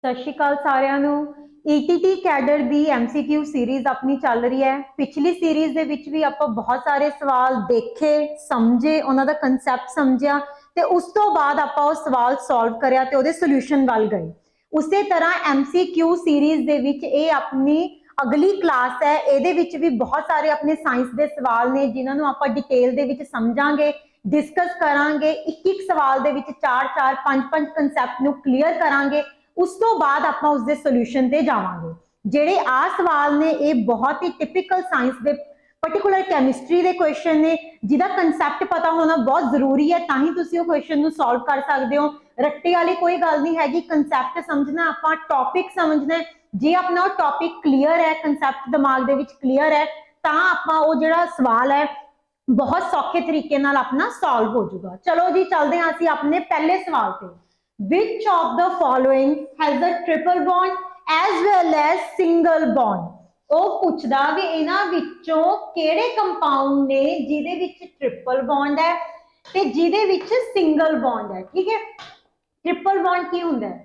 सत श्री अकाल सारिਆਂ ਨੂੰ ईटीटी कैडर ਦੀ MCQ सीरीज अपनी चल रही है। पिछली सीरीज ਦੇ ਵਿੱਚ ਵੀ ਆਪਾਂ ਬਹੁਤ ਸਾਰੇ ਸਵਾਲ ਦੇਖੇ, ਸਮਝੇ, ਉਹਨਾਂ ਦਾ ਕਨਸੈਪਟ ਸਮਝਿਆ ਤੇ ਉਸ ਤੋਂ ਬਾਅਦ ਆਪਾਂ ਉਹ ਸਵਾਲ ਸੋਲਵ ਕਰਿਆ ਤੇ ਉਹਦੇ ਸੋਲੂਸ਼ਨ ਵੱਲ ਗਏ। ਉਸੇ ਤਰ੍ਹਾਂ MCQ ਸੀਰੀਜ਼ ਦੇ ਵਿੱਚ ਇਹ ਆਪਣੀ ਅਗਲੀ ਕਲਾਸ ਹੈ। ਇਹਦੇ ਵਿੱਚ ਵੀ ਬਹੁਤ ਸਾਰੇ ਆਪਣੇ ਸਾਇੰਸ ਦੇ ਸਵਾਲ ਨੇ ਜਿਨ੍ਹਾਂ ਨੂੰ ਆਪਾਂ ਡਿਟੇਲ ਦੇ ਵਿੱਚ ਸਮਝਾਂਗੇ, डिस्कस करांगे। एक एक सवाल दे विच चार चार पांच पांच कंसैप्ट नूं क्लीयर करांगे। उस तो बाद आपां उस दे सोल्यूशन ते जावांगे। जेड़े आ सवाल ने ये बहुत ही टिपिकल साइंस दे पर्टिकुलर कैमिस्ट्री दे क्वेश्चन ने जिहदा कंसैप्ट पता होना बहुत जरूरी है, तां ही तुसीं उह क्वेश्चन नूं सॉल्व कर सकदे हो। रट्टे वाली कोई गल नहीं हैगी, कंसैप्ट समझना, आपां टॉपिक समझना। जे अपना टॉपिक क्लीयर है, कंसैप्ट दिमाग दे विच क्लीयर है, तां आपां उह जिहड़ा सवाल है बहुत सौखे तरीके नाल अपना सॉल्व हो जाएगा। चलो जी चलते हैं असीं अपने पहले सवाल पे। Which of the following has a triple bond as well as single bond? ਉਹ ਪੁੱਛਦਾ ਵੀ ਇਹਨਾਂ ਵਿੱਚੋਂ ਕਿਹੜੇ ਕੰਪਾਊਂਡ ਨੇ ਜਿਹਦੇ ਵਿੱਚ ਟ੍ਰਿਪਲ ਬੌਂਡ ਹੈ ਤੇ ਜਿਹਦੇ ਵਿੱਚ ਸਿੰਗਲ ਬੌਂਡ ਹੈ। ਠੀਕ ਹੈ, ਟ੍ਰਿਪਲ ਬੌਂਡ ਕੀ ਹੁੰਦਾ ਹੈ?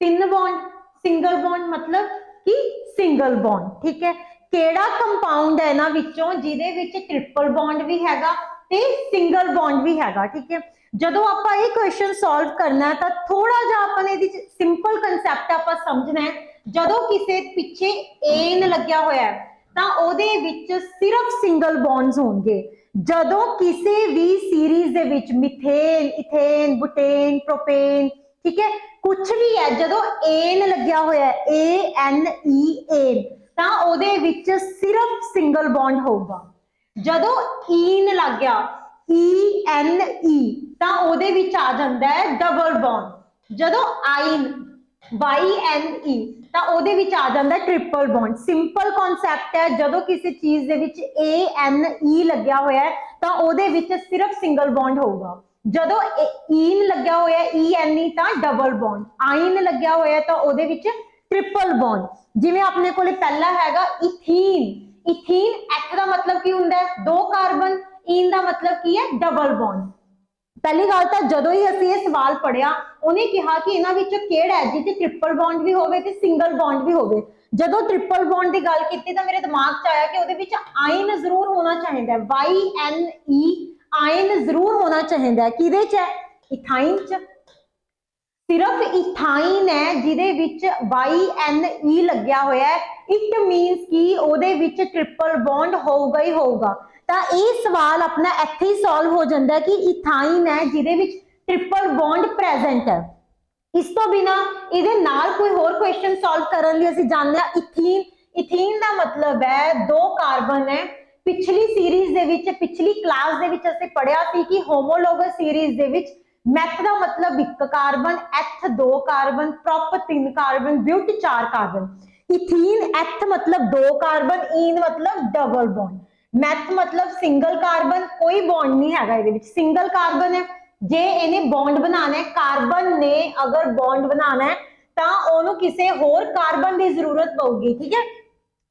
ਤਿੰਨ ਬੌਂਡ। ਸਿੰਗਲ ਬੌਂਡ मतलब कि ਸਿੰਗਲ ਬੌਂਡ। ਠੀਕ ਹੈ, ਕਿਹੜਾ ਕੰਪਾਊਂਡ ਹੈ ਇਹਨਾਂ ਵਿੱਚੋਂ ਜਿਹਦੇ ਵਿੱਚ ਟ੍ਰਿਪਲ ਬੌਂਡ ਵੀ ਹੈਗਾ ਤੇ ਸਿੰਗਲ ਬੌਂਡ ਵੀ ਹੈਗਾ। ਠੀਕ ਹੈ, ਜਦੋਂ ਆਪਾਂ ਇਹ ਕੁਐਸਚਨ ਸੋਲਵ ਕਰਨਾ ਹੈ ਤਾਂ ਥੋੜਾ ਜਿਹਾ ਆਪਾਂ ਨੇ ਇਹਦੇ ਵਿੱਚ ਸਿੰਪਲ ਕਨਸੈਪਟ ਆਪਾਂ ਸਮਝਣਾ ਹੈ। ਜਦੋਂ ਕਿਸੇ ਪਿੱਛੇ एन ਲੱਗਿਆ ਹੋਇਆ ਹੈ ਤਾਂ ਉਹਦੇ ਵਿੱਚ ਸਿਰਫ ਸਿੰਗਲ ਬੌਂਡਸ ਹੋਣਗੇ। ਜਦੋਂ ਕਿਸੇ ਵੀ ਸੀਰੀਜ਼ ਦੇ ਵਿੱਚ ਮਿਥੇਨ, ਇਥੇਨ, ਬੁਟੇਨ, ਪ੍ਰੋਪੇਨ, ਠੀਕ ਹੈ, ਕੁਝ ਵੀ ਹੈ, ਜਦੋਂ एन ਲੱਗਿਆ ਹੋਇਆ ਹੈ ANE ਤਾਂ ਉਹਦੇ ਵਿੱਚ ਸਿਰਫ ਸਿੰਗਲ ਬੌਂਡ ਹੋਊਗਾ। ਜਦੋਂ ਈਨ ਲੱਗ ਗਿਆ ENE ਤਾਂ ਉਹਦੇ ਵਿੱਚ ਆ ਜਾਂਦਾ ਹੈ ਡਬਲ ਬੌਂਡ। ਜਦੋਂ ਆਈਨ YNE ਤਾਂ ਉਹਦੇ ਵਿੱਚ ਆ ਜਾਂਦਾ ਹੈ ਟ੍ਰਿਪਲ ਬੌਂਡ। ਸਿੰਪਲ ਕਨਸੈਪਟ ਹੈ, ਜਦੋਂ ਕਿਸੇ ਚੀਜ਼ ਦੇ ਵਿੱਚ ANE ਲੱਗਿਆ ਹੋਇਆ ਹੈ ਤਾਂ ਉਹਦੇ ਵਿੱਚ ਸਿਰਫ ਸਿੰਗਲ ਬੌਂਡ ਹੋਊਗਾ। ਜਦੋਂ ਈਨ ਲੱਗਿਆ ਹੋਇਆ ਹੈ ENE ਤਾਂ ਡਬਲ ਬੌਂਡ, ਆਈਨ ਲੱਗਿਆ ਹੋਇਆ ਤਾਂ ਉਹਦੇ ਵਿੱਚ ट्रिपल बॉन्ड। जिवें अपने कोले पहला हैगा इथीन, इथीन एच का मतलब की हुंदा है दो कार्बन, इन का मतलब की है डबल बॉन्ड। पहली गल तां जदों ही असीं ये सवाल पढ़िया उन्हें कहा कि इन्हां विचों किहड़ा है जिहदे ट्रिपल बॉन्ड भी होवे ते सिंगल बॉन्ड भी होवे। जदों ट्रिपल बॉन्ड की गल कीती तां मेरे दिमाग च आया कि उहदे विच आयन जरूर होना चाहिए, YNE आयन जरूर होना चाहिए। किहदे च है? इथाइन च। सिर्फ इथाइन है जिहदे विच YNE लग्या होया है, इट मीनस कि ओहदे विच ट्रिपल बॉन्ड होगा ही होगा। तां इह सवाल अपना इत्थे ही सॉल्व हो जांदा है कि इथाइन है जिहदे विच ट्रिपल बॉन्ड प्रेजेंट है। इस तो बिना इहदे नाल कोई होर क्वेश्चन सॉल्व करन लई असीं जानदे हां इथीन, इथीन दा मतलब है दो कार्बन है। पिछली सीरीज दे विच, पिछली क्लास दे विच असीं पढ़िया सी कि होमोलोगस सीरीज दे विच मैथ का मतलब एक कार्बन, एथ दो कार्बन, प्रोप तीन कार्बन, ब्यूट चार कार्बन। इथीन एथ मतलब दो कार्बन, इन मतलब डबल बॉन्ड, मैथ मतलब सिंगल कार्बन, कोई बॉन्ड नहीं हैगा इहदे विच, सिंगल कार्बन है। जे इन्हें बॉन्ड बनाना है, कार्बन ने अगर बॉन्ड बनाना है तां ओनू किसी होर कार्बन की जरूरत पऊगी। ठीक है,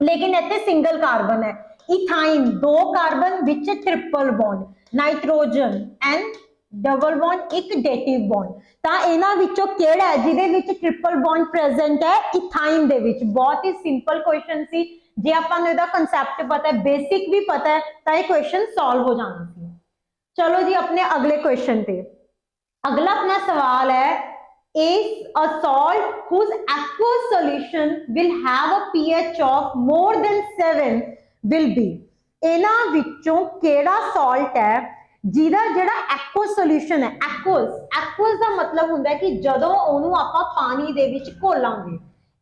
लेकिन इत्थे सिंगल कार्बन है। इथाइन दो carbon which triple bond, nitrogen and double bond एक डेटिव बॉन्ड। तां इन्हां विचों किहड़ा है जिहदे विच ट्रिपल बॉन्ड प्रेजेंट है? इथाइन दे विच। बहुत ही सिंपल क्वेश्चन सी, जे आपां नूं इहदा कंसैप्ट पता है, बेसिक भी पता है तां इह क्वेश्चन सॉल्व हो जाना सी। चलो जी अपने अगले क्वेश्चन पे। अगला अपना सवाल है is a salt whose aqueous solution will have a pH of more than 7 will be। इन्हां विचों किहड़ा सॉल्ट है जिहदा जिहड़ा एक्वस सोल्यूशन है? एक्वस दा मतलब हुंदा है कि जदों ओनू आपां पानी दे विच घोलांगे।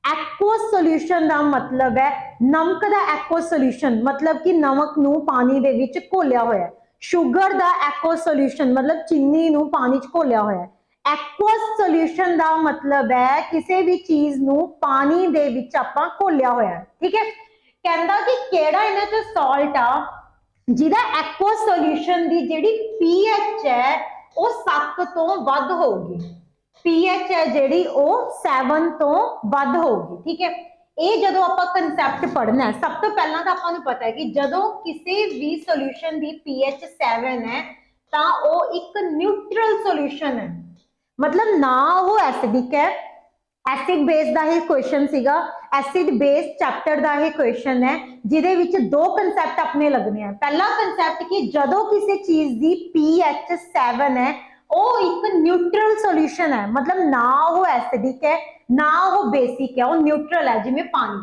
एक्वस सोल्यूशन दा मतलब है नमक दा एक्वस सोल्यूशन मतलब कि नमक नू पानी दे विच घोलिया होया है। शुगर दा एक्वस सोल्यूशन मतलब चीनी नू पानी च घोलिया होया है। एक्वस सोल्यूशन दा मतलब है किसी भी चीज नू पानी दे विच आपां घोलिया होया है। ठीक है, कहंदा कि किहड़ा इन्हां चों सॉल्ट आ जिहदा एक्वस सोल्यूशन दी जिहड़ी पीएच है वो 7 तो वध होगी। पीएच है जिहड़ी वो 7 तो वध होगी। ठीक है, ये जदों आपां कंसैप्ट पढ़ना है, सब तो पहला तो आपां नूं पता है कि जदों किसी भी सोल्यूशन दी पीएच 7 है तां वो एक न्यूट्रल सोल्यूशन है, मतलब ना वो एसिडिक है एसिड बेस का ही क्वेश्चन सीगा, एसिड बेस चैप्टर का ही क्वेश्चन है जिहदे विच दो कंसैप्ट अपने लगने हैं। पहला कंसैप्ट कि जदों किसी चीज की pH 7 है वो एक न्यूट्रल सॉल्यूशन है, मतलब ना वो एसिडिक है ना वो बेसिक है, वो न्यूट्रल है। जिवें पानी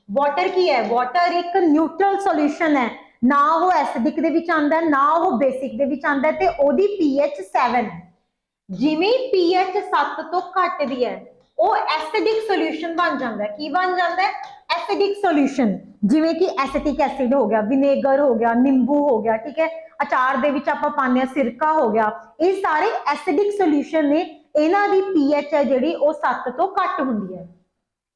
वाटर की है, वाटर एक न्यूट्रल सॉल्यूशन है, ना वो एसिडिक दे विच आंदा है ना वो बेसिक दे विच आंदा है, ते ओदी pH 7 है। जिवें pH 7 तो घट दी है वो एसिडिक सॉल्यूशन बन जाता है। की बन जाता है? Acidic solution. जिवें कि एसिटिक एसिड हो गया, विनेगर हो गया, नींबू हो गया, ठीक है, अचार दे विच आपां पाने आ, सिरका हो गया, ये सारे एसिडिक सॉल्यूशन ने। इन्हां दी pH है जिहड़ी वो 7 तो घट हुंदी है।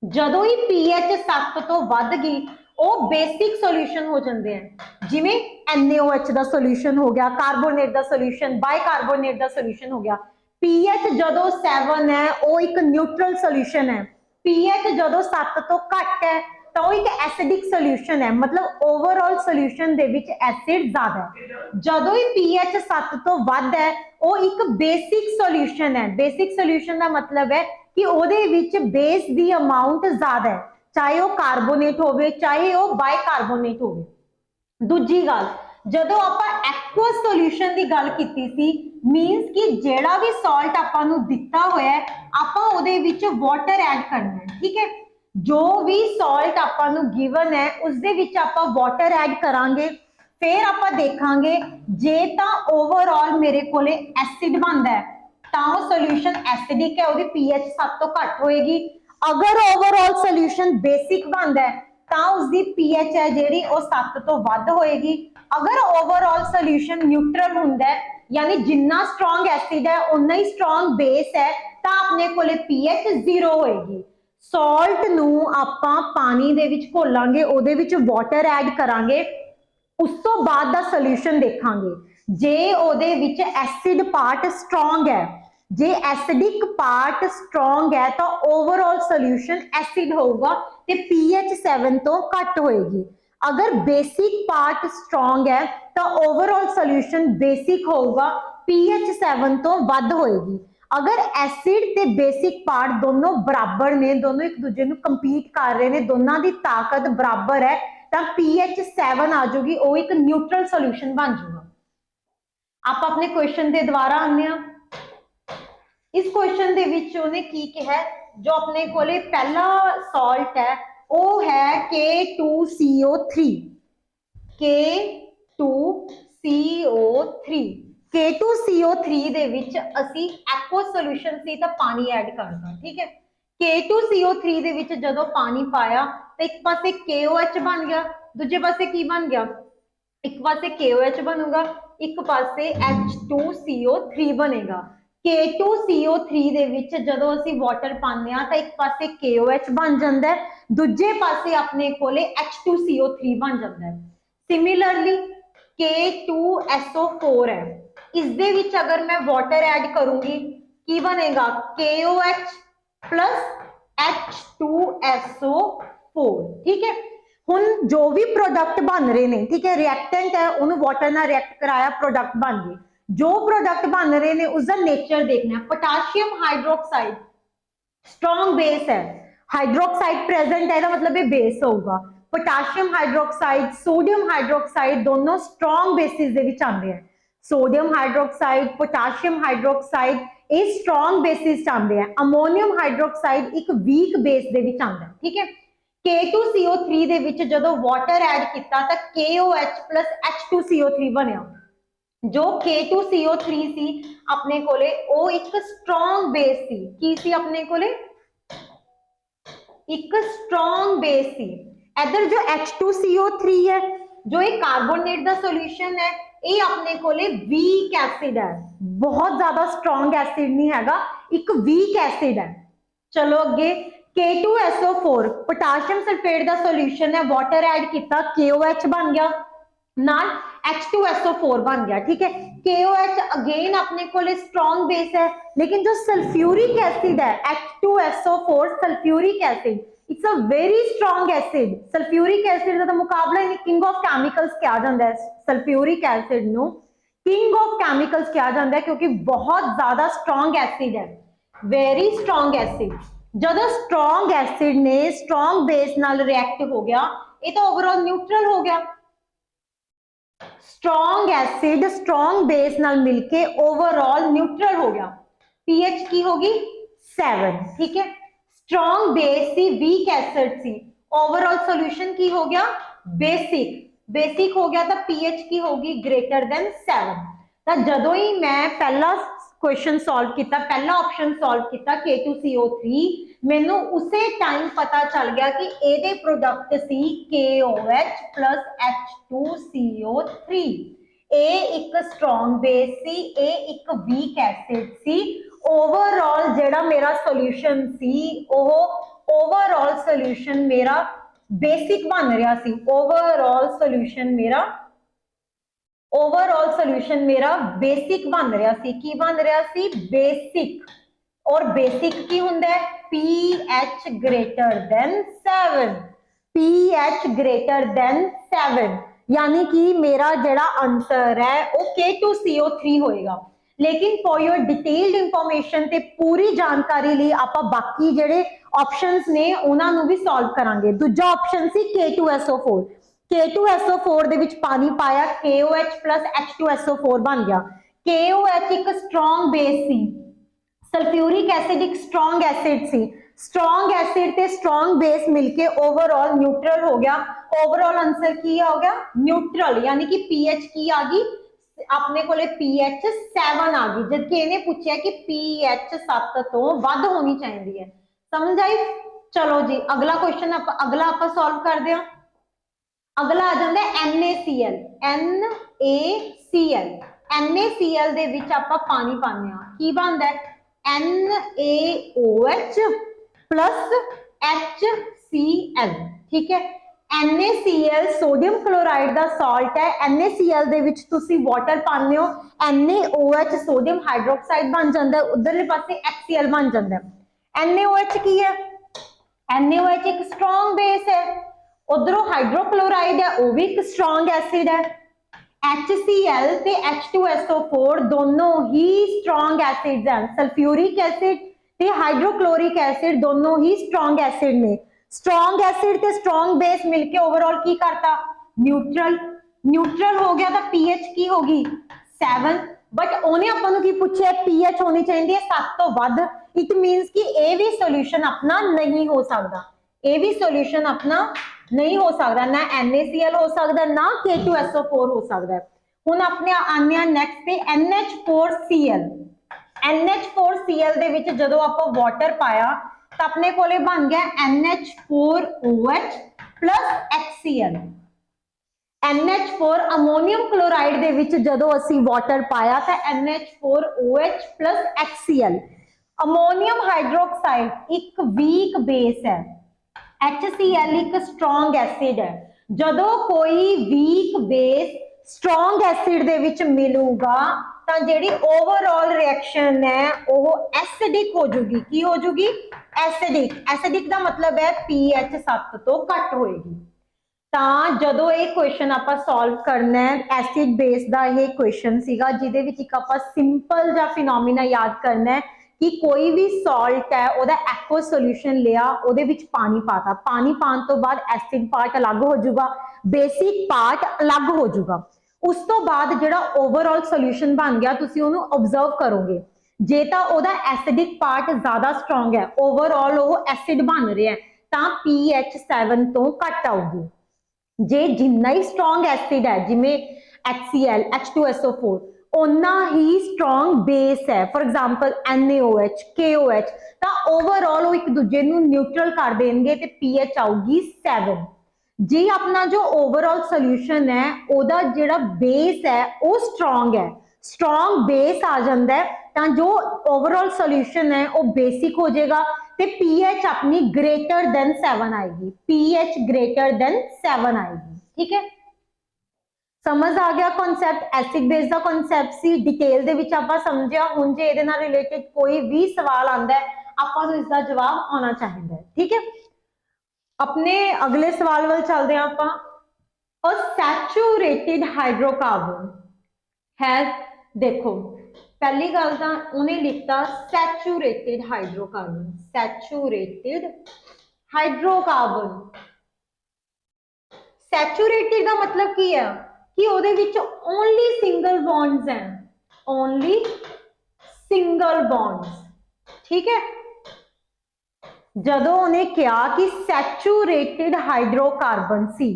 जदों ही pH 7 तो वध गई वो बेसिक सॉल्यूशन हो जाते हैं। जिवें NaOH का सॉल्यूशन हो गया, कार्बोनेट का सॉल्यूशन, बाइकार्बोनेट का सॉल्यूशन हो गया। pH जदों 7 है वो एक न्यूट्रल सॉल्यूशन है, pH जदों 7 तो घट है तो वो एक एसिडिक सॉल्यूशन है, मतलब ओवरऑल सॉल्यूशन दे विच एसिड ज्यादा है। जदों ही pH 7 तो वध है वो एक बेसिक सॉल्यूशन है। बेसिक सॉल्यूशन का मतलब है कि ਉਹਦੇ ਵਿੱਚ बेस ਦੀ अमाउंट ज्यादा है, चाहे वो कार्बोनेट होवे चाहे वो बाइकार्बोनेट होवे। दूजी गल, जदों आपां एक्वस सॉल्यूशन की गल कीती सी, मीनस कि जेड़ा भी सॉल्ट आपां नूं दिता होया है आपां ਉਹਦੇ ਵਿੱਚ वाटर ऐड करना है, ठीक है। जो भी सॉल्ट आपां नूं गिवन है उसदे विच आपां वाटर ऐड करांगे, फिर आपां देखांगे जे तां ओवरऑल मेरे कोले एसिड बनदा है तो सॉल्यूशन एसिडिक है, pH 7 तो घट होएगी। अगर ओवरऑल सॉल्यूशन बेसिक बनता है तो उसकी pH है जिहड़ी वो 7 तो वध होएगी। अगर ओवरऑल सॉल्यूशन न्यूट्रल हुंदा है यानी जिन्ना स्ट्रॉन्ग एसिड है उन्ना ही स्ट्रॉन्ग बेस है तो अपने कोले pH 0 होएगी। सॉल्ट नूं आपां पानी दे विच घोलांगे, ਉਹਦੇ विच वाटर ऐड करांगे, उस तो बाद दा सॉल्यूशन देखांगे। जे ਉਹਦੇ विच एसिड पार्ट स्ट्रॉन्ग है, जे एसिडिक पार्ट स्ट्रॉन्ग है तो ओवरऑल सॉल्यूशन एसिड होगा ते pH 7 तो घट होएगी। अगर बेसिक पार्ट स्ट्रॉन्ग है तो ओवरऑल सॉल्यूशन बेसिक होगा, pH 7 तो वध होएगी। अगर एसिड ते बेसिक पार्ट दोनों बराबर ने, दोनों एक दूजे नूं कंपीट कर रहे ने, दोनों की ताकत बराबर है तो pH 7 आ जाएगी, वो एक न्यूट्रल सॉल्यूशन बन जाएगा। आप अपने क्वेश्चन के द्वारा आने, इस क्वेश्चन दे विच उन्हें की कहा, जो अपने कोले पहला सॉल्ट है वो है K2CO3। K2CO3 K2CO3 दे विच असी एक्वस सॉल्यूशन सी तो पानी ऐड करता, ठीक है। K2CO3 दे विच जदों पानी पाया तो एक पासे KOH बन गया, दूजे पासे की बन गया, एक पासे KOH बनूगा, एक पासे H2CO3 बनेगा। K2CO3 दे विच जदों असी वाटर पाने आ तो एक पासे KOH बन जाता है, दूजे पासे अपने कोले H2CO3 बन जाता है। सिमिलरली K2SO4 है, इस दे विच अगर मैं वाटर ऐड करूंगी की बनेगा KOH प्लस H2SO4, ठीक है। हुण जो भी प्रोडक्ट बन रहे हैं, ठीक है, रिएक्टेंट है उन्होंने वाटर नाल रिएक्ट कराया, प्रोडक्ट बन गए। जो प्रोडक्ट बन रहे हैं उसका नेचर देखना है। पोटाशियम हाइड्रोक्साइड स्ट्रॉन्ग बेस है, हाइड्रोक्साइड प्रेजेंट है मतलब ये बेस होगा। पोटाशियम हाइड्रोक्साइड, सोडियम हाइड्रोक्साइड दोनों स्ट्रॉन्ग बेसिस दे विच आंदे हैं। सोडियम हाइड्रोक्साइड, पोटाशियम हाइड्रोक्साइड ये स्ट्रॉन्ग बेसिस आंदे हैं। अमोनियम हाइड्रोक्साइड एक वीक बेस दे विच आंदा है, ठीक है। K2CO3 दे विच जदों वाटर ऐड किया तो KOH प्लस H2CO3 बनिया। जो K2CO3 सी अपने कोले वो एक स्ट्रॉन्ग बेस सी, की सी अपने कोले एक स्ट्रॉन्ग बेस सी। इधर जो H2CO3 है जो एक कार्बोनेट का सॉल्यूशन है ये अपने कोले वीक एसिड है, बहुत ज्यादा स्ट्रॉन्ग एसिड नहीं हैगा, एक वीक एसिड है। चलो अगे K2SO4 पोटाशियम सल्फेट का सॉल्यूशन है, वाटर ऐड किया KOH बन गया नाल H2SO4 बन गया, ठीक है। KOH अगेन अपने कोले स्ट्रॉन्ग बेस है, लेकिन जो सल्फ्यूरिक एसिड है H2SO4 sulphuric acid it's a very strong acid. Sulphuric acid का मुकाबला इन किंग ऑफ केमिकल्स किया जाता है, sulphuric acid know king of chemicals किया जाता है क्योंकि बहुत ज्यादा स्ट्रॉन्ग एसिड है, वेरी स्ट्रॉन्ग एसिड। ਜਦੋਂ ਸਟਰੋਂਗ ਐਸਿਡ ਨੇ ਸਟਰੋਂਗ ਬੇਸ ਨਾਲ ਰਿਐਕਟ ਹੋ ਗਿਆ, ਇਹ ਤਾਂ ਓਵਰਆਲ ਨਿਊਟਰਲ ਹੋ ਗਿਆ। स्ट्रॉन्ग एसिड स्ट्रॉन्ग बेस नाल मिलके ओवरऑल न्यूट्रल हो गया, पीएच की होगी 7, ठीक है। स्ट्रॉन्ग बेस सी वीक एसिड सी, ओवरऑल सॉल्यूशन की हो गया बेसिक, बेसिक हो गया तो पीएच की होगी ग्रेटर देन 7। तो जदों ही मैं पहला क्वेश्चन सॉल्व किया, पहला ऑप्शन सॉल्व किया K2CO3, मैनू उसे टाइम पता चल गया कि एदे प्रोडक्ट सी KOH प्लस H2CO3। ए एक स्ट्रॉन्ग बेस सी, ए एक वीक एसिड सी। ओवरऑल जेड़ा मेरा सॉल्यूशन सी ओवरऑल सॉल्यूशन मेरा बेसिक बन रहा सी, ओवरऑल सॉल्यूशन मेरा बेसिक बन रहा सी। की बन रहा सी? बेसिक। और बेसिक की हुंदा है pH greater than 7, pH greater than 7, यानी कि मेरा जेड़ा आंसर है वो K2CO3 होएगा। लेकिन फॉर योर डिटेल्ड इंफॉर्मेशन ते पूरी जानकारी लिए आपां बाकी जेड़े ऑप्शंस ने उन्हां नूं भी सॉल्व करांगे। दूजा ऑप्शन सी K2SO4, K2SO4 दे विच पानी पाया, KOH प्लस H2SO4 बन गया। KOH एक स्ट्रॉन्ग बेस सी, सल्फ्यूरिक एसिड एक स्ट्रॉन्ग एसिड सी, स्ट्रॉन्ग एसिड ते स्ट्रॉन्ग बेस मिलके ओवरऑल न्यूट्रल हो गया। ओवरऑल आंसर की हो गया? न्यूट्रल, यानी कि पीएच की आ गई अपने को पीएच 7 आ गई, जबकि इन्हें पूछा कि पीएच 7 तो वध होनी चाहिए है। समझ आई? चलो जी अगला क्वेश्चन अगला आप सॉल्व कर दिया। अगला आ जाता है NaCl, NaCl, NaCl दे विच आपां पानी पाने आ, की बनदा है NaOH प्लस HCl, ठीक है। NaCl सोडियम क्लोराइड दा सॉल्ट है, NaCl दे विच तुसी वाटर पाने हो, NaOH सोडियम हाइड्रोक्साइड बन जाता है, उधरले पासे HCl बन जाता है। NaOH की है? NaOH एक स्ट्रॉन्ग बेस है, उधरों हाइड्रोक्लोराइड है वो भी एक स्ट्रॉन्ग एसिड है। HCl ते H2SO4 दोनों ही स्ट्रॉन्ग एसिड्स हैं, सल्फ्यूरिक एसिड ते हाइड्रोक्लोरिक एसिड दोनों ही स्ट्रॉन्ग एसिड ने। स्ट्रॉन्ग एसिड ते स्ट्रॉन्ग बेस मिलके ओवरऑल की करता? न्यूट्रल। न्यूट्रल हो गया तो पीएच की होगी 7, बट उन्हें अपन की पूछे पीएच होनी चाहिए 7 तो वध। इट मींस कि ए भी सॉल्यूशन अपना नहीं हो सकता, ए भी सॉल्यूशन अपना नहीं हो सकता, ना NaCl हो सकता ना K2SO4 हो सकता है। हुण अपने आने नेक्स्ट पे NH4Cl, NH4Cl दे विच जदों आपां वाटर पाया तो अपने कोले बन गया NH4OH plus HCl। NH4 ammonium chloride दे विच जदों असी वाटर पाया तो NH4OH plus HCl। Ammonium hydroxide एक वीक बेस है, HCl एक स्ट्रॉन्ग एसिड है। जदों कोई वीक बेस स्ट्रॉन्ग एसिड दे विच मिलूगा तो जिहड़ी ओवरऑल रिएक्शन है वो एसिडिक हो जूगी। की हो जूगी? एसिडिक। एसिडिक का मतलब है पीएच 7 तो घट होएगी। ਤਾਂ ਜਦੋਂ ਇਹ क्वेश्चन ਆਪਾਂ सॉल्व करना है एसिड बेस का यह क्वेश्चन सीगा, जिहदे विच एक आपां सिंपल जा फिनोमिना याद करना है कि कोई भी सॉल्ट है ਉਹਦਾ एक्व सॉल्यूशन लिया, ਉਹਦੇ ਵਿੱਚ पानी पाता, पानी पाने तो बाद एसिड पार्ट अलग हो जाऊगा, बेसिक पार्ट अलग हो जाऊगा। उस तो बाद ਜਿਹੜਾ ओवरऑल सॉल्यूशन बन गया तुसी ਉਹਨੂੰ ऑब्जर्व करोगे, जे ਤਾਂ ਉਹਦਾ एसिडिक पार्ट ज्यादा स्ट्रॉन्ग है, ओवरऑल वो एसिड बन रहा है ਤਾਂ pH 7 तो घट आऊगी। जे जिन्ना ही स्ट्रॉन्ग एसिड है जिमें HCl H2SO4 उन्ना ही स्ट्रॉन्ग बेस है, फॉर एग्जांपल NaOH KOH, तो ओवरऑल वो एक दूजे नू न्यूट्रल कर देंगे तो pH आऊगी 7। जी अपना जो ओवरऑल सॉल्यूशन है ओदा जेड़ा बेस है वो स्ट्रॉन्ग है, स्ट्रॉन्ग बेस आ जाता है तो जो ओवरऑल सॉल्यूशन है वो बेसिक हो जाएगा तो pH अपनी ग्रेटर देन 7 आएगी, pH ग्रेटर देन 7 आएगी। ठीक है, समझ आ गया कॉन्सेप्ट? एसिड बेस का कॉन्सेप्ट सी डिटेल दे विच आपां समझिया। हुण जे इहदे नाल रिलेटेड कोई भी सवाल आंदा है आपां नूं इसदा जवाब आना चाहिए। ठीक है, अपने अगले सवाल वाल चलते हैं आपां। अ सैचुरेटेड हाइड्रोकार्बन हैज, देखो पहली गल तो उन्हें लिखता saturated hydrocarbon, saturated hydrocarbon. Saturated का मतलब की है कि ਉਹਦੇ ਵਿੱਚ ओनली सिंगल बॉन्ड्स हैं, ओनली सिंगल बॉन्ड्स, ठीक है। ਜਦੋਂ ਉਹਨੇ ਕਿਹਾ ਕਿ ਸੈਚੂਰੇਟਿਡ ਹਾਈਡਰੋਕਾਰਬਨ ਸੀ,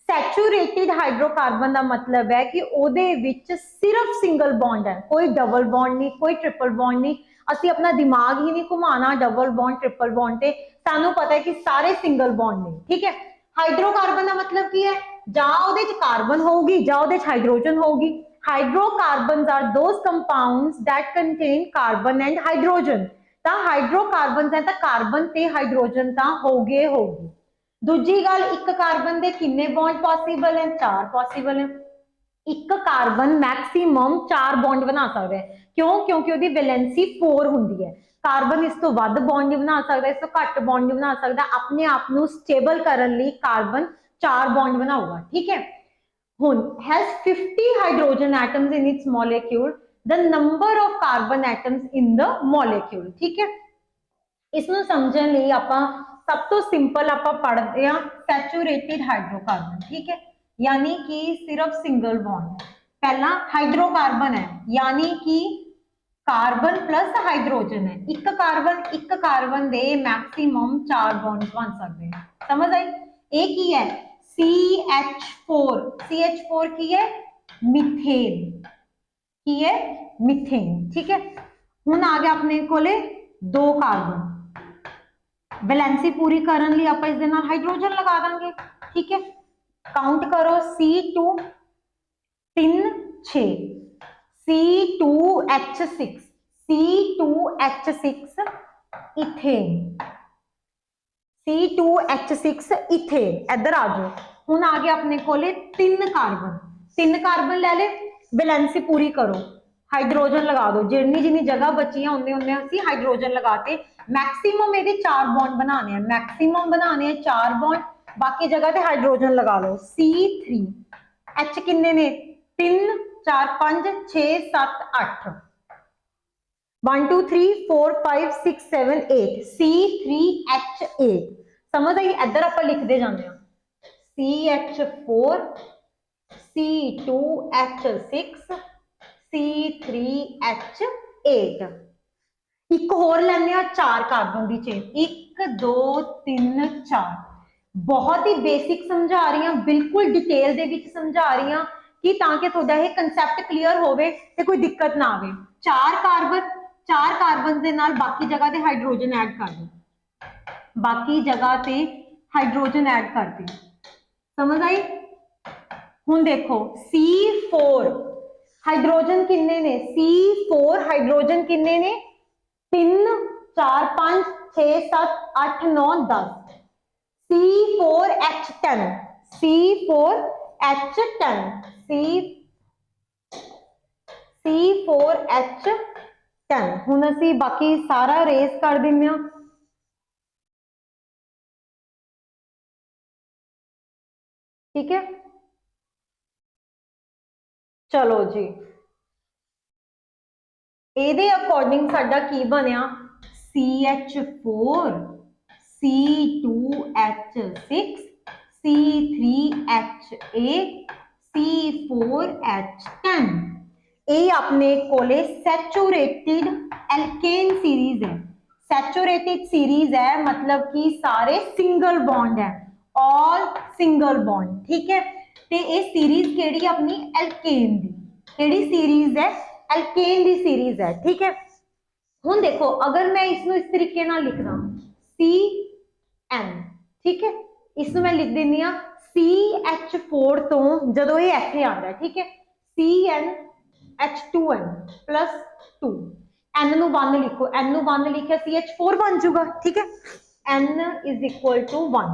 ਸੈਚੂਰੇਟਿਡ ਹਾਈਡਰੋਕਾਰਬਨ ਦਾ ਮਤਲਬ ਹੈ ਕਿ ਉਹਦੇ ਵਿੱਚ ਸਿਰਫ ਸਿੰਗਲ ਬੌਂਡ ਹੈ, ਕੋਈ ਡਬਲ ਬੌਂਡ ਨਹੀਂ, ਕੋਈ ਟ੍ਰਿਪਲ ਬੌਂਡ ਨਹੀਂ। ਅਸੀਂ ਆਪਣਾ ਦਿਮਾਗ ਹੀ ਨਹੀਂ ਘੁਮਾਣਾ ਡਬਲ ਬੌਂਡ ਟ੍ਰਿਪਲ ਬੌਂਡ ਤੇ, ਸਾਨੂੰ ਪਤਾ ਹੈ ਕਿ ਸਾਰੇ ਸਿੰਗਲ ਬੌਂਡ ਨੇ, ਠੀਕ ਹੈ। ਹਾਈਡਰੋਕਾਰਬਨ ਦਾ ਮਤਲਬ ਕੀ ਹੈ, ਜਾਂ ਉਹਦੇ ਚ ਕਾਰਬਨ ਹੋਊਗੀ ਜਾਂ ਉਹਦੇ ਚ ਹਾਈਡਰੋਜਨ ਹੋਊਗੀ। Hydrocarbons are those compounds that contain carbon and hydrogen. ਤਾਂ ਹਾਈਡਰੋਕਾਰਬਨਸ ਹੈ ਤਾਂ ਕਾਰਬਨ ਤੇ ਹਾਈਡਰੋਜਨ ਤਾਂ ਹੋਗੇ ਹੋਗੀ। ਦੂਜੀ ਗੱਲ, ਇੱਕ ਕਾਰਬਨ ਦੇ ਕਿੰਨੇ ਬੌਂਡ ਪੋਸੀਬਲ ਹੈ, 4 ਪੋਸੀਬਲ ਹੈ। ਇੱਕ ਕਾਰਬਨ ਮੈਕਸਿਮਮ 4 ਬੌਂਡ ਬਣਾ ਸਕਦਾ ਹੈ, ਕਿਉਂ? ਕਿਉਂਕਿ ਉਹਦੀ ਵੈਲੈਂਸੀ 4 ਹੁੰਦੀ ਹੈ। ਕਾਰਬਨ ਇਸ ਤੋਂ ਵੱਧ ਬੌਂਡ ਨਹੀਂ ਬਣਾ ਸਕਦਾ, ਇਸ ਤੋਂ ਘੱਟ ਬੌਂਡ ਨਹੀਂ ਬਣਾ ਸਕਦਾ। ਆਪਣੇ ਆਪ ਨੂੰ ਸਟੇਬਲ ਕਰਨ ਲਈ ਕਾਰਬਨ 4 ਬੌਂਡ ਬਣਾਊਗਾ, ਠੀਕ ਹੈ। ਹੁਣ has 50 hydrogen atoms in its molecule, the number of carbon atoms in the molecule, ठीक है। इसमें समझने लिए ਆਪਾਂ सब तो सिंपल ਆਪਾਂ पढ़ते हैं सैचुरेटेड हाइड्रोकार्बन, ठीक है, यानी कि सिर्फ सिंगल बॉन्ड। पहला हाइड्रोकार्बन है यानी कि कार्बन प्लस हाइड्रोजन है, एक कार्बन दे मैक्सिमम 4 बॉन्ड्स बन सकते हैं, समझ आई। एक ही है CH4, CH4 की है मीथेन, की है मीथेन, ठीक है। हुण आ गया अपने कोले 2 कार्बन, वैलेंसी पूरी करने लिए आप इस दे नाल हाइड्रोजन लगा देंगे, ठीक है। काउंट करो C2 3 6 C2H6, C2H6 ethane, C2H6 ethane. इधर आ जाओ, हुण आ गया अपने कोले 3 कार्बन ले ले, वैलेंसी पूरी करो, हाइड्रोजन लगा दो, जिन्नी जिन्नी जगह बची है उन्ने उन्ने असीं हाइड्रोजन लगाते। मैक्सिमम ये 4 बॉन्ड बनाने हैं, मैक्सिमम बनाने हैं 4 बॉन्ड, बाकी जगह पे हाइड्रोजन लगा लो। C3H किन्ने ने 3 4 5 6 7 8, 1 2 3 4 5 6 7 8, C3H8, समझ आई। इधर आप लिखते जाने CH4 C2H6 C3H8। एक होर लैने 4 कार्बन की चेन, 1 2 3 4। बहुत ही बेसिक समझा रही हूँ, बिल्कुल डिटेल दे विच समझा रही हूँ कि ताकि तुहाडा ये कंसैप्ट क्लीयर होवे ते कोई दिक्कत ना आवे। 4 कार्बन दे नाल बाकी जगह ते हाइड्रोजन ऐड कर दो, बाकी जगह ते हाइड्रोजन ऐड कर दो, समझ आई। हुण देखो C4 हाइड्रोजन किन्ने ने, C4 हाइड्रोजन किन्ने ने 3 4 5 6 7 8 9 10, C4H10, C4H10, C4H10। हुण असीं बाकी सारा रेस कर दिंदे हां, ठीक है। चलो जी, ਇਹਦੇ ਅਕੋਰਡਿੰਗ ਸਾਡਾ ਕੀ ਬਣਿਆ CH4 C2H6 C3H8 C4H10। ਇਹ ਆਪਣੇ ਕੋਲੇ सैचुरेटेड एल्केन सीरीज है, सैचुरेटेड सीरीज है मतलब कि सारे सिंगल बॉन्ड है, ऑल सिंगल बॉन्ड, ठीक है। ते ये सीरीज केड़ी अपनी एल्केन दी, केड़ी सीरीज है, एल्केन दी सीरीज है, ठीक है। हुण देखो अगर मैं इसनूं इस तरीके नाल लिख दा CN, ठीक है, इसनूं मैं लिख दिंदी हां CH4 तो जदों ये इत्थे आंदा है, ठीक है, CnH2n प्लस 2, N नूं 1 लिखो, N नूं 1 लिखिया CH4 बन जाऊगा, ठीक है। N इज इक्वल टू 1,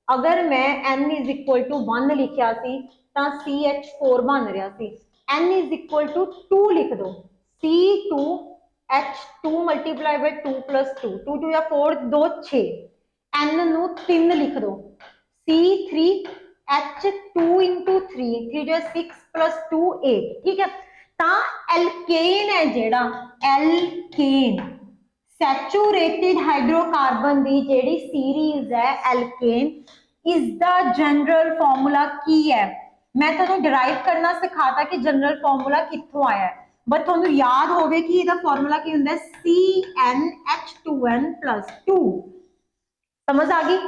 अगर मैं N इज इक्वल टू 1 लिखिया सी तां CH4 बन रहा सी, N इज इक्वल टू 2 लिख दो, C2H2 मल्टीप्लाई बाय 2 प्लस 2, 2 2 या 4 2 6, N नूं 3 लिख दो, C3H2 इंटू 3 3 जो 6 प्लस 2 8, ठीक है। ਤਾਂ ਐਲਕੇਨ ਹੈ ਜਿਹੜਾ, ਐਲਕੇਨ ਸੈਚੂਰੇਟਿਡ ਹਾਈਡਰੋਕਾਰਬਨ ਦੀ ਜਿਹੜੀ ਸੀਰੀਜ਼ ਹੈ ਐਲਕੇਨ, ਇਸ ਦਾ ਜਨਰਲ ਫਾਰਮੂਲਾ ਕੀ ਹੈ? ਮੈਂ ਤੁਹਾਨੂੰ ਡਰਾਈਵ ਕਰਨਾ ਸਿਖਾਤਾ ਕਿ ਜਨਰਲ ਫਾਰਮੂਲਾ ਕਿੱਥੋਂ ਆਇਆ ਹੈ, ਬਟ ਤੁਹਾਨੂੰ ਯਾਦ ਹੋਵੇ ਕਿ ਇਹਦਾ ਫਾਰਮੂਲਾ ਕੀ ਹੁੰਦਾ ਹੈ, CnH2n+2। ਸਮਝ ਆ ਗਈ?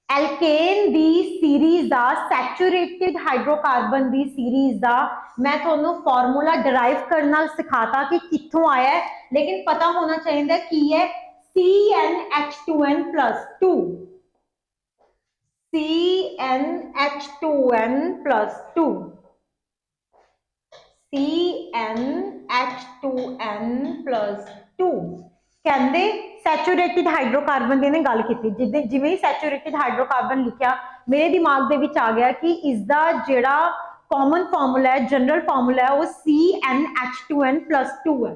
ਐਲਕੇਨ ਦੀ ਸੀਰੀਜ਼ ਦਾ, ਸੈਚੂਰੇਟਿਡ ਹਾਈਡਰੋਕਾਰਬਨ ਦੀ ਸੀਰੀਜ਼ ਦਾ ਮੈਂ ਤੁਹਾਨੂੰ ਫਾਰਮੂਲਾ ਡਰਾਈਵ ਕਰਨਾ ਸਿਖਾਤਾ ਕਿ ਕਿੱਥੋਂ ਆਇਆ ਹੈ, ਲੇਕਿਨ ਪਤਾ ਹੋਣਾ ਚਾਹੀਦਾ ਕੀ ਹੈ, CnH2n+2, CnH2n+2, CnH2n+2 ਕਹਿੰਦੇ ਸੈਚੂਰੇਟਿਡ ਹਾਈਡਰੋਕਾਰਬਨ ਦੀ ਨੇ ਗੱਲ ਕੀਤੀ, ਜਿਵੇਂ ਹੀ ਸੈਚੂਰੇਟਿਡ ਹਾਈਡਰੋਕਾਰਬਨ ਲਿਖਿਆ ਮੇਰੇ ਦਿਮਾਗ ਦੇ ਵਿੱਚ ਆ ਗਿਆ ਕਿ ਇਸ ਦਾ ਜਿਹੜਾ ਕਾਮਨ ਫਾਰਮੂਲਾ ਹੈ, ਜਨਰਲ ਫਾਰਮੂਲਾ ਹੈ, ਉਹ CnH2n+2 ਹੈ।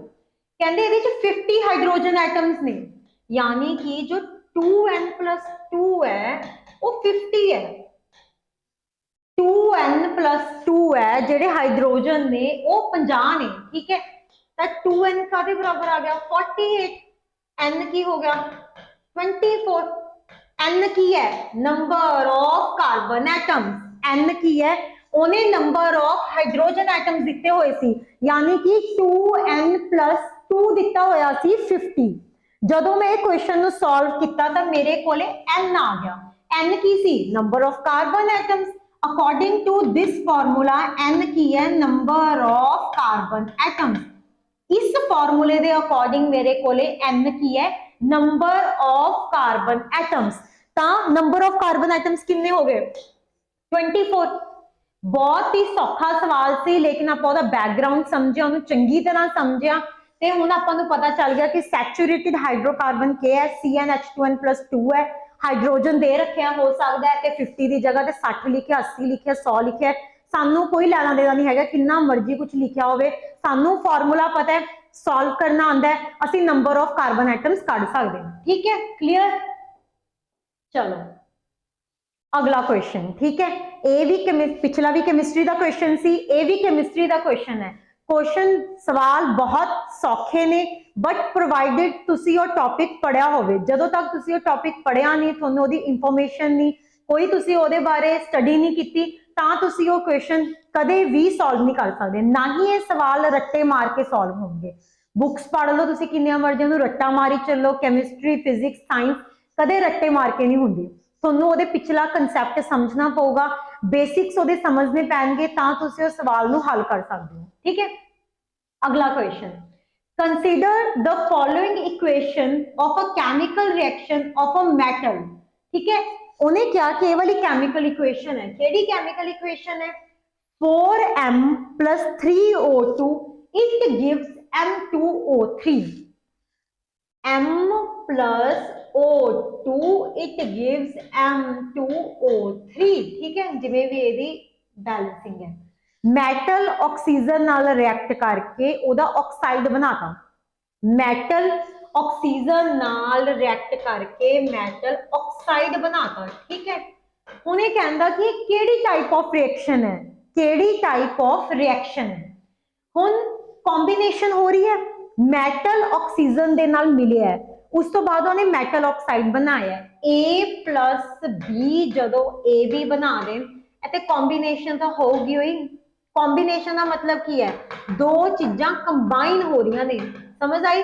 ਕਹਿੰਦੇ ਇਹਦੇ ਵਿੱਚ 50 ਹਾਈਡਰੋਜਨ ਐਟਮਸ ਨੇ, यानी कि जो 2n+2 है वो 50 है, 2n+2 है जेडे हाइड्रोजन ने वो 50 ने, ठीक है। तो 2n कादे बराबर आ गया 48, n की हो गया 24, n की है number of carbon atoms, n की है उन्हें नंबर ऑफ हाइड्रोजन एटम्स दिते हुए सी, यानी कि 2n+2 दिता होया सी 50। ਜਦੋਂ ਮੈਂ ਇਹ ਕੁਐਸਚਨ ਨੂੰ ਸੋਲਵ ਕੀਤਾ ਤਾਂ ਮੇਰੇ ਕੋਲੇ n ਆ ਗਿਆ, n ਕੀ ਸੀ, number of carbon atoms. According to this formula n ਕੀ ਹੈ, ਨੰਬਰ ਆਫ ਕਾਰਬਨ ਐਟਮਸ। ਇਸ ਫਾਰਮੂਲੇ ਦੇ ਅਕੋਰਡਿੰਗ ਮੇਰੇ ਕੋਲੇ n ਕੀ ਹੈ, ਨੰਬਰ ਆਫ ਕਾਰਬਨ ਐਟਮਸ। ਤਾਂ ਨੰਬਰ ਆਫ ਕਾਰਬਨ ਐਟਮਸ ਕਿੰਨੇ ਹੋ ਗਏ, 24। ਬਹੁਤ ਹੀ ਸੌਖਾ ਸਵਾਲ ਸੀ, ਲੇਕਿਨ ਆਪਾਂ ਉਹਦਾ ਬੈਕਗ੍ਰਾਉਂਡ ਸਮਝਿਆ, ਉਹਨੂੰ ਚੰਗੀ ਤਰ੍ਹਾਂ ਸਮਝਿਆ ਤੇ ਹੁਣ ਆਪਾਂ ਨੂੰ ਪਤਾ ਚੱਲ ਗਿਆ ਕਿ ਸੈਚੂਰੇਟਿਡ ਹਾਈਡਰੋਕਾਰਬਨ ਕੀ ਹੈ, CnH2n+2 ਹੈ। ਹਾਈਡਰੋਜਨ ਦੇ ਰੱਖਿਆ ਹੋ ਸਕਦਾ ਹੈ ਤੇ 50 ਦੀ ਜਗ੍ਹਾ ਤੇ 60 ਲਿਖਿਆ, 80 ਲਿਖਿਆ, 100 ਲਿਖਿਆ, ਸਾਨੂੰ ਕੋਈ ਲੈਣਾ ਦੇਣਾ ਨਹੀਂ ਹੈਗਾ, ਕਿੰਨਾ ਮਰਜ਼ੀ ਕੁਝ ਲਿਖਿਆ ਹੋਵੇ, ਸਾਨੂੰ ਫਾਰਮੂਲਾ ਪਤਾ ਹੈ, ਸੋਲਵ ਕਰਨਾ ਆਉਂਦਾ ਹੈ, ਅਸੀਂ ਨੰਬਰ ਆਫ ਕਾਰਬਨ ਐਟਮਸ ਕੱਢ ਸਕਦੇ ਹਾਂ, ਠੀਕ ਹੈ, ਕਲੀਅਰ। ਚਲੋ अगला क्वेश्चन, ठीक है, ये भी पिछला भी केमिस्ट्री का क्वेश्चन सी, ये भी केमिस्ट्री का क्वेश्चन है। क्वेश्चन सवाल बहुत सौखे ने, बट प्रोवाइडेड तुसी वो टॉपिक पढ़िया होवे। जदों तक तुसी वो टॉपिक पढ़िया नहीं, तुहानू ओदी इंफॉर्मेशन नहीं, कोई तुसी ओदे बारे स्टडी नहीं कीती, तां तुसी वो क्वेश्चन कदे भी सॉल्व नहीं कर सकते। ना ही ये सवाल रट्टे मार के सॉल्व होंगे। बुक्स पढ़ लो तुसी किन्नियां मर्जी, उहनू रट्टा मारी चलो, केमिस्ट्री फिजिक्स साइंस कदे रट्टे मार के नहीं होंदी। ਤੁਹਾਨੂੰ ਉਹਦੇ ਪਿਛਲਾ ਕਨਸੈਪਟ ਸਮਝਣਾ ਪਊਗਾ, ਬੇਸਿਕਸ ਉਹਦੇ ਸਮਝਨੇ ਪੈਣਗੇ, ਤਾਂ ਤੁਸੀਂ ਉਸ ਸਵਾਲ ਨੂੰ ਹੱਲ ਕਰ ਸਕਦੇ ਹੋ, ਠੀਕ ਹੈ। ਅਗਲਾ question, consider the following equation of a chemical reaction of a metal, ਠੀਕ ਹੈ। ਉਹਨੇ ਕਿਹਾ ਕਿ ਇਹ ਵਾਲੀ ਕੈਮੀਕਲ ਇਕੁਏਸ਼ਨ ਹੈ, ਕਿਹੜੀ ਕੈਮੀਕਲ ਇਕੁਏਸ਼ਨ ਹੈ, 4m plus 3O2 it gives M2O3, m plus O2 it gives M2O3, ठीक है, जिवें भी ਇਹਦੀ ਬੈਲੈਂਸਿੰਗ ਹੈ। ਮੈਟਲ ਆਕਸੀਜਨ ਨਾਲ ਰਿਐਕਟ ਕਰਕੇ ਉਹਦਾ ਆਕਸਾਈਡ ਬਣਾਤਾ, ਮੈਟਲ ਆਕਸੀਜਨ ਨਾਲ ਰਿਐਕਟ ਕਰਕੇ ਮੈਟਲ ਆਕਸਾਈਡ ਬਣਾਤਾ, ਠੀਕ ਹੈ। ਹੁਣ ਇਹ ਕਹਿੰਦਾ ਕਿ ਕਿਹੜੀ ਟਾਈਪ ਆਫ ਰਿਐਕਸ਼ਨ ਹੈ, ਕਿਹੜੀ ਟਾਈਪ ਆਫ ਰਿਐਕਸ਼ਨ ਹੈ। ਹੁਣ ਕੰਬੀਨੇਸ਼ਨ ਹੋ ਰਹੀ ਹੈ, ਮੈਟਲ ਆਕਸੀਜਨ ਦੇ ਨਾਲ ਮਿਲਿਆ ਹੈ, ਉਸ ਤੋਂ ਬਾਅਦ ਉਹਨੇ ਮੈਟਲ ਆਕਸਾਈਡ ਬਣਾਇਆ, A plus B ਜਦੋਂ AB ਬਣਾ ਦੇ ਤੇ ਕੰਬੀਨੇਸ਼ਨ ਤਾਂ ਹੋਊਗੀ ਹੋਈ। ਕੰਬੀਨੇਸ਼ਨ ਦਾ ਮਤਲਬ ਕੀ ਹੈ, ਦੋ ਚੀਜ਼ਾਂ ਕੰਬਾਈਨ ਹੋ ਰਹੀਆਂ ਨੇ, ਸਮਝ ਆਈ।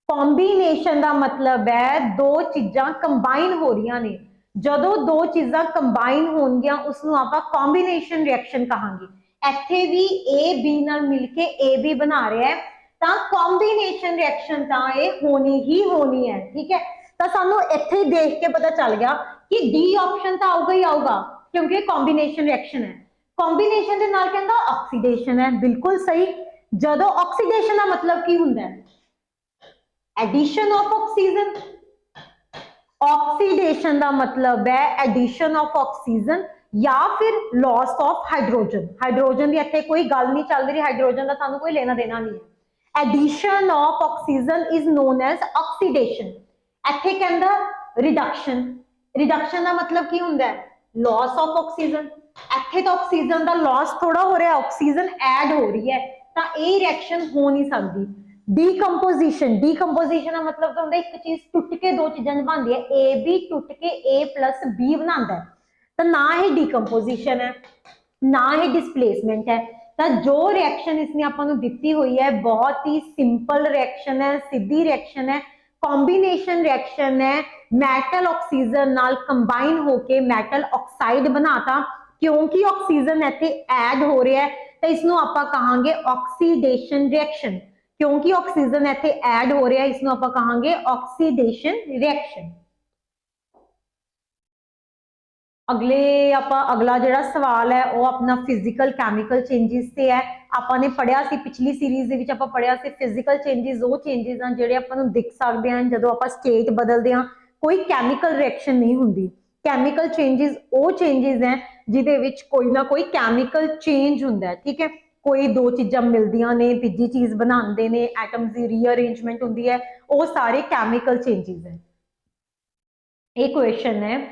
ਕੰਬੀਨੇਸ਼ਨ ਦਾ ਮਤਲਬ ਹੈ ਦੋ ਚੀਜ਼ਾਂ ਕੰਬਾਈਨ ਹੋ ਰਹੀਆਂ ਨੇ। ਜਦੋਂ ਦੋ ਚੀਜ਼ਾਂ ਕੰਬਾਈਨ ਹੋਣਗੀਆਂ ਉਸ ਨੂੰ ਆਪਾਂ ਕੰਬੀਨੇਸ਼ਨ ਰਿਐਕਸ਼ਨ ਕਹਾਂਗੇ। ਇੱਥੇ ਵੀ A B ਨਾਲ ਮਿਲ ਕੇ AB ਬਣਾ ਰਿਹਾ ਹੈ, ਤਾਂ ਕੰਬੀਨੇਸ਼ਨ ਰਿਐਕਸ਼ਨ ਤਾਂ ਇਹ ਹੋਣੀ ਹੀ ਹੋਣੀ ਹੈ, ਠੀਕ ਹੈ। ਤਾਂ ਸਾਨੂੰ ਇੱਥੇ ਹੀ ਦੇਖ ਕੇ ਪਤਾ ਚੱਲ ਗਿਆ ਕਿ D ਆਪਸ਼ਨ ਤਾਂ ਆਊਗਾ ਹੀ ਆਊਗਾ, ਕਿਉਂਕਿ ਇਹ ਕੰਬੀਨੇਸ਼ਨ ਰਿਐਕਸ਼ਨ ਹੈ। ਕੰਬੀਨੇਸ਼ਨ ਦੇ ਨਾਲ ਕਹਿੰਦਾ ਆਕਸੀਡੇਸ਼ਨ ਹੈ, ਬਿਲਕੁਲ ਸਹੀ। ਜਦੋਂ ਆਕਸੀਡੇਸ਼ਨ ਦਾ ਮਤਲਬ ਕੀ ਹੁੰਦਾ ਹੈ, ਐਡੀਸ਼ਨ ਆਫ ਆਕਸੀਜਨ। ਆਕਸੀਡੇਸ਼ਨ ਦਾ ਮਤਲਬ ਹੈ ਐਡੀਸ਼ਨ ਆਫ ਆਕਸੀਜਨ ਜਾਂ ਫਿਰ ਲਾਸ ਆਫ ਹਾਈਡਰੋਜਨ। ਹਾਈਡਰੋਜਨ ਦੀ ਇੱਥੇ ਕੋਈ ਗੱਲ ਨਹੀਂ ਚੱਲ ਰਹੀ, ਹਾਈਡਰੋਜਨ ਦਾ ਤੁਹਾਨੂੰ ਕੋਈ ਲੈਣਾ ਦੇਣਾ ਨਹੀਂ ਹੈ। Addition of oxygen is known as oxidation. ਇੱਥੇ ਕਹਿੰਦਾ ਰਿਡਕਸ਼ਨ। ਰਿਡਕਸ਼ਨ ਦਾ ਮਤਲਬ ਕੀ ਹੁੰਦਾ ਹੈ, ਲਾਸ ਆਫ ਆਕਸੀਜਨ। ਇੱਥੇ ਤਾਂ ਆਕਸੀਜਨ ਦਾ ਲਾਸ ਥੋੜਾ ਹੋ ਰਿਹਾ, ਆਕਸੀਜਨ ਐਡ ਹੋ ਰਹੀ ਹੈ, ਤਾਂ ਇਹ ਰਿਐਕਸ਼ਨ ਹੋ ਨਹੀਂ ਸਕਦੀ। ਡੀਕੰਪੋजिशन ਦਾ मतलब तो ਹੁੰਦਾ ਇੱਕ ਚੀਜ਼ ਟੁੱਟ ਕੇ ਦੋ ਚੀਜ਼ਾਂ ਚ ਬਣਦੀ ਹੈ, ए बी ਟੁੱਟ ਕੇ A plus B ਬਣਾਉਂਦਾ ਹੈ, ਤਾਂ ਨਾ ਇਹ ਡੀਕੰਪੋजिशन ਹੈ ਨਾ ਇਹ डिस्प्लेसमेंट है। ਤਾਂ ਜੋ ਰਿਐਕਸ਼ਨ ਇਸਨੇ ਆਪਾਂ ਨੂੰ ਦਿੱਤੀ ਹੋਈ ਹੈ ਬਹੁਤ ਹੀ ਸਿੰਪਲ ਰਿਐਕਸ਼ਨ ਹੈ, ਸਿੱਧੀ ਰਿਐਕਸ਼ਨ ਹੈ, कॉम्बिनेशन रिएक्शन है, मैटल ऑक्सीजन नाल कंबाइन होके मैटल ऑक्साइड बनाता, क्योंकि ऑक्सीजन इत्थे ऐड हो रहा है तो इसनों आपां कहांगे ऑक्सीडेशन रिएक्शन, क्योंकि ऑक्सीजन इत्थे ऐड हो रहा है इसनों आपां कहांगे ऑक्सीडेशन रिएक्शन। अगला जिहड़ा सवाल है वो अपना फिजिकल कैमिकल चेंजिस से है। आपने पढ़िया सी पिछली सीरीज दे विच आपां पढ़िया सी फिजिकल चेंजिस वो चेंजिस हैं जिहड़े आपां नूं दिख सकदे हैं जदों आपां स्टेट बदलदे हां, कोई कैमिकल रिएक्शन नहीं हुंदी। कैमिकल चेंजिस वो चेंजिस हैं जिहदे विच कोई ना कोई कैमिकल चेंज हुंदा है, ठीक है, कोई दो चीज़ां मिलदियां ने तीजी चीज़ बनांदे ने, एटम्स दी रीअरेंजमेंट हुंदी है, वो सारे कैमिकल चेंजिस हैं। एक क्वेश्चन है,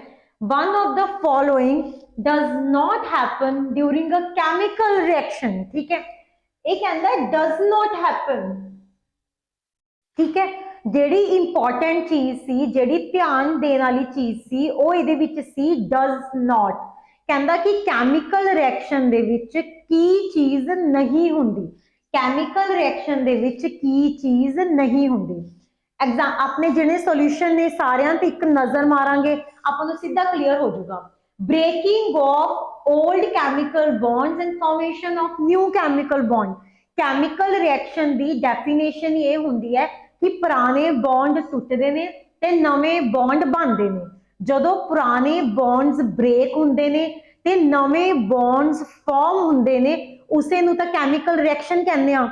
one of the following does not happen during a chemical reaction, ठीक है, एक कहता है does not happen, ठीक है, जेड़ी इंपॉर्टेंट चीज सी जेड़ी ध्यान देने वाली चीज सी वो इहदे विच सी does not, कहता कि केमिकल रिएक्शन दे विच की चीज नहीं हुंदी, केमिकल रिएक्शन दे विच की चीज नहीं हुंदी। एग्जाम अपने जिहड़े सॉल्यूशन ने सारियां ते एक नजर मारांगे आपां नूं सीधा क्लीयर हो जाऊगा। Breaking of old chemical bonds and formation of new chemical bond, chemical reaction दी डेफिनेशन ये हुंदी है कि पुराने बॉन्ड टुटदे ने ते नवें बॉन्ड बनदे ने, जदों पुराने बॉन्ड्स ब्रेक हुंदे ने ते नवें बॉन्ड्स फॉर्म हुंदे ने उसे नूं तां केमिकल रिएक्शन कहंदे आ।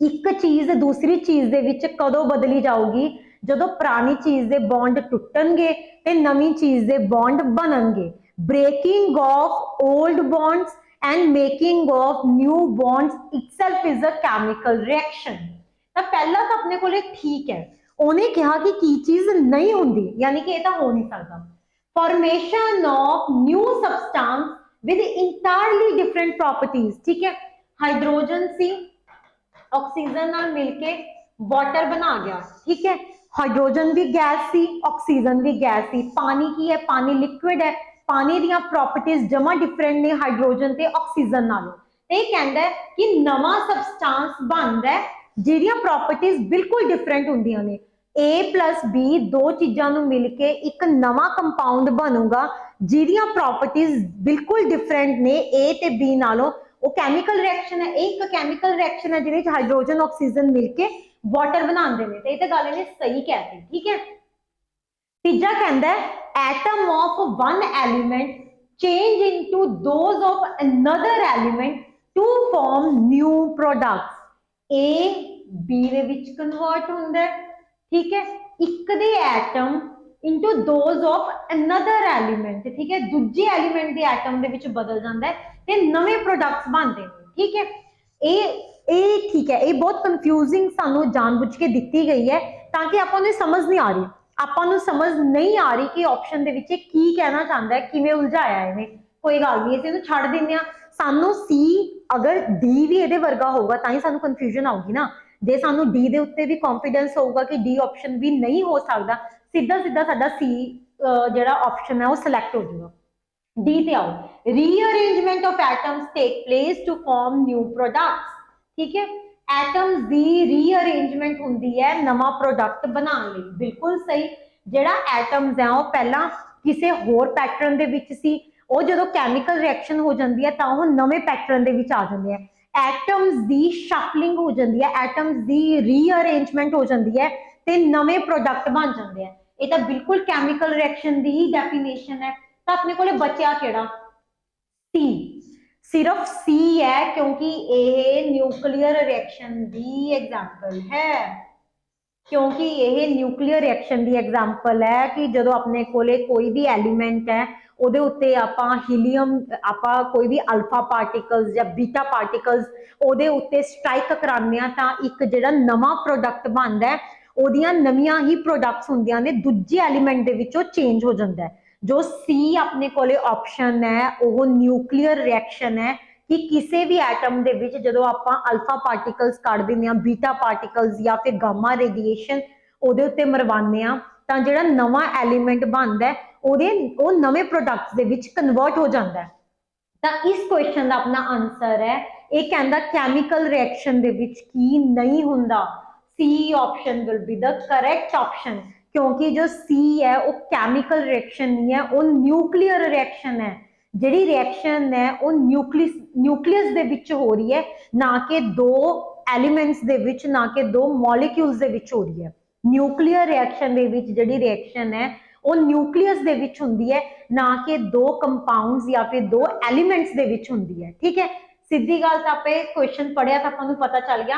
एक चीज दूसरी चीज दे विच कदों बदली जाऊगी जदों पुरानी चीज दे बॉन्ड टुटणगे ते नवी चीज दे बॉन्ड बनणगे। Breaking of old bonds and making of new bonds itself is a chemical reaction. तां पहला तां अपने कोले ठीक है, उन्हें कहा कि की चीज नहीं हुंदी, यानी कि ये तां हो नहीं सकदा। Formation of new substance with entirely different properties, ठीक है, हाइड्रोजन सी ऑक्सीजन नाल मिलके वाटर बना गया, ठीक है, हाइड्रोजन भी गैस सी ऑक्सीजन भी गैस सी, पानी की है, पानी लिक्विड है, पानी दी प्रॉपर्टीज जमा डिफरेंट ने हाइड्रोजन ते ऑक्सीजन नालों, ते कहंदा है कि नवा सबस्टेंस बनदा है जिहदियां प्रॉपर्टीज बिल्कुल डिफरेंट हुंदियां ने। A plus B दो चीज़ां नूं मिलके एक नवा कंपाउंड बनूगा जिहदियां प्रॉपर्टीज बिल्कुल डिफरेंट ने A ते B नालों, वो केमिकल रिएक्शन है। एक केमिकल रिएक्शन है जिहदे हाइड्रोजन ऑक्सीजन मिलके वाटर बनाते हैं, तो ये गल इन्हें सही कहती, ठीक है। तीजा कहता है atom of one element change into those of another element to form new products. A B दे विच कन्वर्ट हुंदा है, ठीक है, एक दे atom into those of another element, ठीक है, दूजे एलिमेंट के एटम दे विच बदल जाता है ते नवे प्रोडक्ट्स बनते हैं, ठीक है। ये ठीक है, ये बहुत कंफ्यूजिंग सानू जानबूझ के दी गई है ताकि आपां नूं समझ नहीं आ रही, आपां नूं समझ नहीं आ रही कि ऑप्शन दे विच की कहना चाहता है, किवें उलझाया है इन्हें, कोई गल नहीं, इसे छड्ड दिंदे आ। सानू सी अगर डी भी इहदे वर्गा होगा तां ही सानू कंफ्यूजन आऊगी ना, जे सानू डी दे उत्ते भी कॉन्फिडेंस होगा कि डी ऑप्शन भी नहीं हो सकता, सीधा सीधा साडा सी जिहड़ा ऑप्शन है वो सिलेक्ट हो जाएगा। डी ते आओ, rearrangement of atoms take place to form new products, ठीक है, एटम्स दी रीअरेंजमेंट हुंदी है नवा प्रोडक्ट बनाने लई, बिल्कुल सही। जिहड़ा एटम्स है वो पहला किसी होर पैटर्न दे विच सी, वो जदों केमिकल रिएक्शन हो जाती है तो वो नवे पैटर्न दे विच आ जाते हैं, एटम्स दी शफलिंग हो जाती है, एटम्स दी रीअरेंजमेंट हो जाती है ते नवे प्रोडक्ट बन जाते हैं। ये तो बिल्कुल केमिकल रिएक्शन दी ही डेफिनेशन है। तो अपने को बचा केड़ा सी, सिर्फ सी है क्योंकि ये न्यूक्लियर रिएक्शन दी एग्जाम्पल है, क्योंकि यह न्यूक्लियर रिएक्शन की एग्जाम्पल है कि जो अपने कोले कोई भी एलीमेंट है ਉਹਦੇ ਉੱਤੇ ਆਪਾਂ ਹੀਲੀਅਮ ਆਪਾਂ ਕੋਈ ਵੀ ਅਲਫਾ ਪਾਰਟੀਕਲਸ ਜਾਂ ਬੀਟਾ ਪਾਰਟੀਕਲਸ ਉਹਦੇ ਉੱਤੇ ਸਟ੍ਰਾਈਕ ਕਰਾਉਂਦੇ ਆ ਤਾਂ ਇੱਕ ਜਿਹੜਾ ਨਵਾਂ ਪ੍ਰੋਡਕਟ ਬਣਦਾ ਹੈ ਉਹਦੀਆਂ ਨਵੀਆਂ ਹੀ ਪ੍ਰੋਡਕਟਸ ਹੁੰਦੀਆਂ ਨੇ ਦੂਜੇ ਐਲੀਮੈਂਟ ਦੇ ਵਿੱਚ ਉਹ ਚੇਂਜ ਹੋ ਜਾਂਦਾ ਹੈ। जो सी अपने कोले ऑप्शन है वो न्यूक्लियर रिएक्शन है कि किसी भी एटम दे विच जदों आपां अल्फा पार्टिकल्स कढ दिंदे आ, बीटा पार्टिकल्स या फिर गामा रेडिएशन ਉਹਦੇ ਉੱਤੇ ਮਰਵਾਉਂਦੇ ਆ ਤਾਂ ਜਿਹੜਾ ਨਵਾਂ ਐਲੀਮੈਂਟ ਬਣਦਾ ਉਹ ਨਵੇਂ ਪ੍ਰੋਡਕਟਸ ਦੇ ਵਿੱਚ ਕਨਵਰਟ ਹੋ ਜਾਂਦਾ ਹੈ। ਤਾਂ ਇਸ ਕੁਐਸਚਨ ਦਾ ਆਪਣਾ ਆਨਸਰ ਹੈ, ਇਹ ਕਹਿੰਦਾ ਕੈਮੀਕਲ ਰਿਐਕਸ਼ਨ ਦੇ ਵਿੱਚ ਕੀ ਨਹੀਂ ਹੁੰਦਾ। C option will be the correct option, ਕਿਉਂਕਿ ਜੋ ਸੀ ਹੈ ਉਹ ਕੈਮੀਕਲ ਰਿਐਕਸ਼ਨ ਨਹੀਂ ਹੈ, ਉਹ ਨਿਊਕਲੀਅਰ ਰਿਐਕਸ਼ਨ ਹੈ। ਜਿਹੜੀ ਰਿਐਕਸ਼ਨ ਹੈ ਉਹ ਨਿਊਕਲੀਅਸ ਦੇ ਵਿੱਚ ਹੋ ਰਹੀ ਹੈ, ਨਾ ਕਿ ਦੋ ਐਲੀਮੈਂਟਸ ਦੇ ਵਿੱਚ, ਨਾ ਕਿ ਦੋ ਮੋਲੀਕਿਊਲਸ ਦੇ ਵਿੱਚ ਹੋ ਰਹੀ ਹੈ। ਨਿਊਕਲੀਅਰ ਰਿਐਕਸ਼ਨ ਦੇ ਵਿੱਚ ਜਿਹੜੀ ਰਿਐਕਸ਼ਨ ਹੈ ਉਹ ਨਿਊਕਲੀਅਸ ਦੇ ਵਿੱਚ ਹੁੰਦੀ ਹੈ, ਨਾ ਕਿ ਦੋ ਕੰਪਾਊਂਡਸ ਜਾਂ ਫਿਰ ਦੋ ਐਲੀਮੈਂਟਸ ਦੇ ਵਿੱਚ ਹੁੰਦੀ ਹੈ। ਠੀਕ ਹੈ, ਸਿੱਧੀ ਗੱਲ ਤਾਂ ਆਪਾਂ ਕੁਐਸਚਨ ਪੜਿਆ ਤਾਂ ਆਪਾਂ ਨੂੰ ਪਤਾ ਚੱਲ ਗਿਆ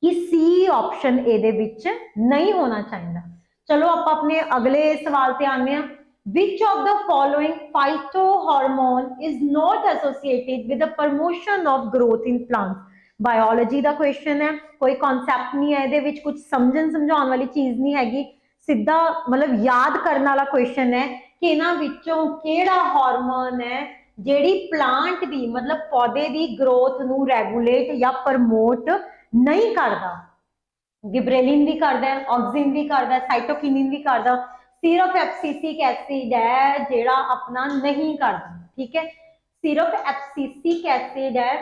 ਕਿ ਸੀ ਆਪਸ਼ਨ ਇਹਦੇ ਵਿੱਚ ਨਹੀਂ ਹੋਣਾ ਚਾਹੀਦਾ। ਚਲੋ ਆਪਾਂ ਆਪਣੇ ਅਗਲੇ ਸਵਾਲ ਤੇ ਆਉਂਦੇ ਹਾਂ। Which of the following phytohormone is not associated with the promotion of growth in plants? Biology the question ਹੈ, ਕੋਈ ਕਨਸੈਪਟ ਨਹੀਂ ਹੈ ਇਹਦੇ ਵਿੱਚ, ਕੁਝ ਸਮਝਾਉਣ ਵਾਲੀ ਚੀਜ਼ ਨਹੀਂ ਹੈਗੀ, ਸਿੱਧਾ ਮਤਲਬ ਯਾਦ ਕਰਨ ਵਾਲਾ ਕੁਐਸਚਨ ਹੈ ਕਿ ਇਹਨਾਂ ਵਿੱਚੋਂ ਕਿਹੜਾ ਹਾਰਮੋਨ ਹੈ ਜਿਹੜੀ ਪਲਾਂਟ ਦੀ ਮਤਲਬ ਪੌਦੇ ਦੀ ਗਰੋਥ ਨੂੰ ਰੈਗੂਲੇਟ ਜਾਂ ਪ੍ਰਮੋਟ ਨਹੀਂ ਕਰਦਾ। ਗਿਬਰੇਲਿਨ ਵੀ ਕਰਦਾ ਹੈ, ਆਕਸਿਨ ਵੀ ਕਰਦਾ ਹੈ, ਸਾਈਟੋਕਿਨਿਨ ਵੀ ਕਰਦਾ, ਸਿਰਫ ਐਬਸਿਸਿਕ ਐਸਿਡ ਹੈ ਜਿਹੜਾ ਆਪਣਾ ਨਹੀਂ ਕਰਦਾ। ਠੀਕ ਹੈ, ਸਿਰਫ ਐਬਸਿਸਿਕ ਐਸਿਡ ਹੈ,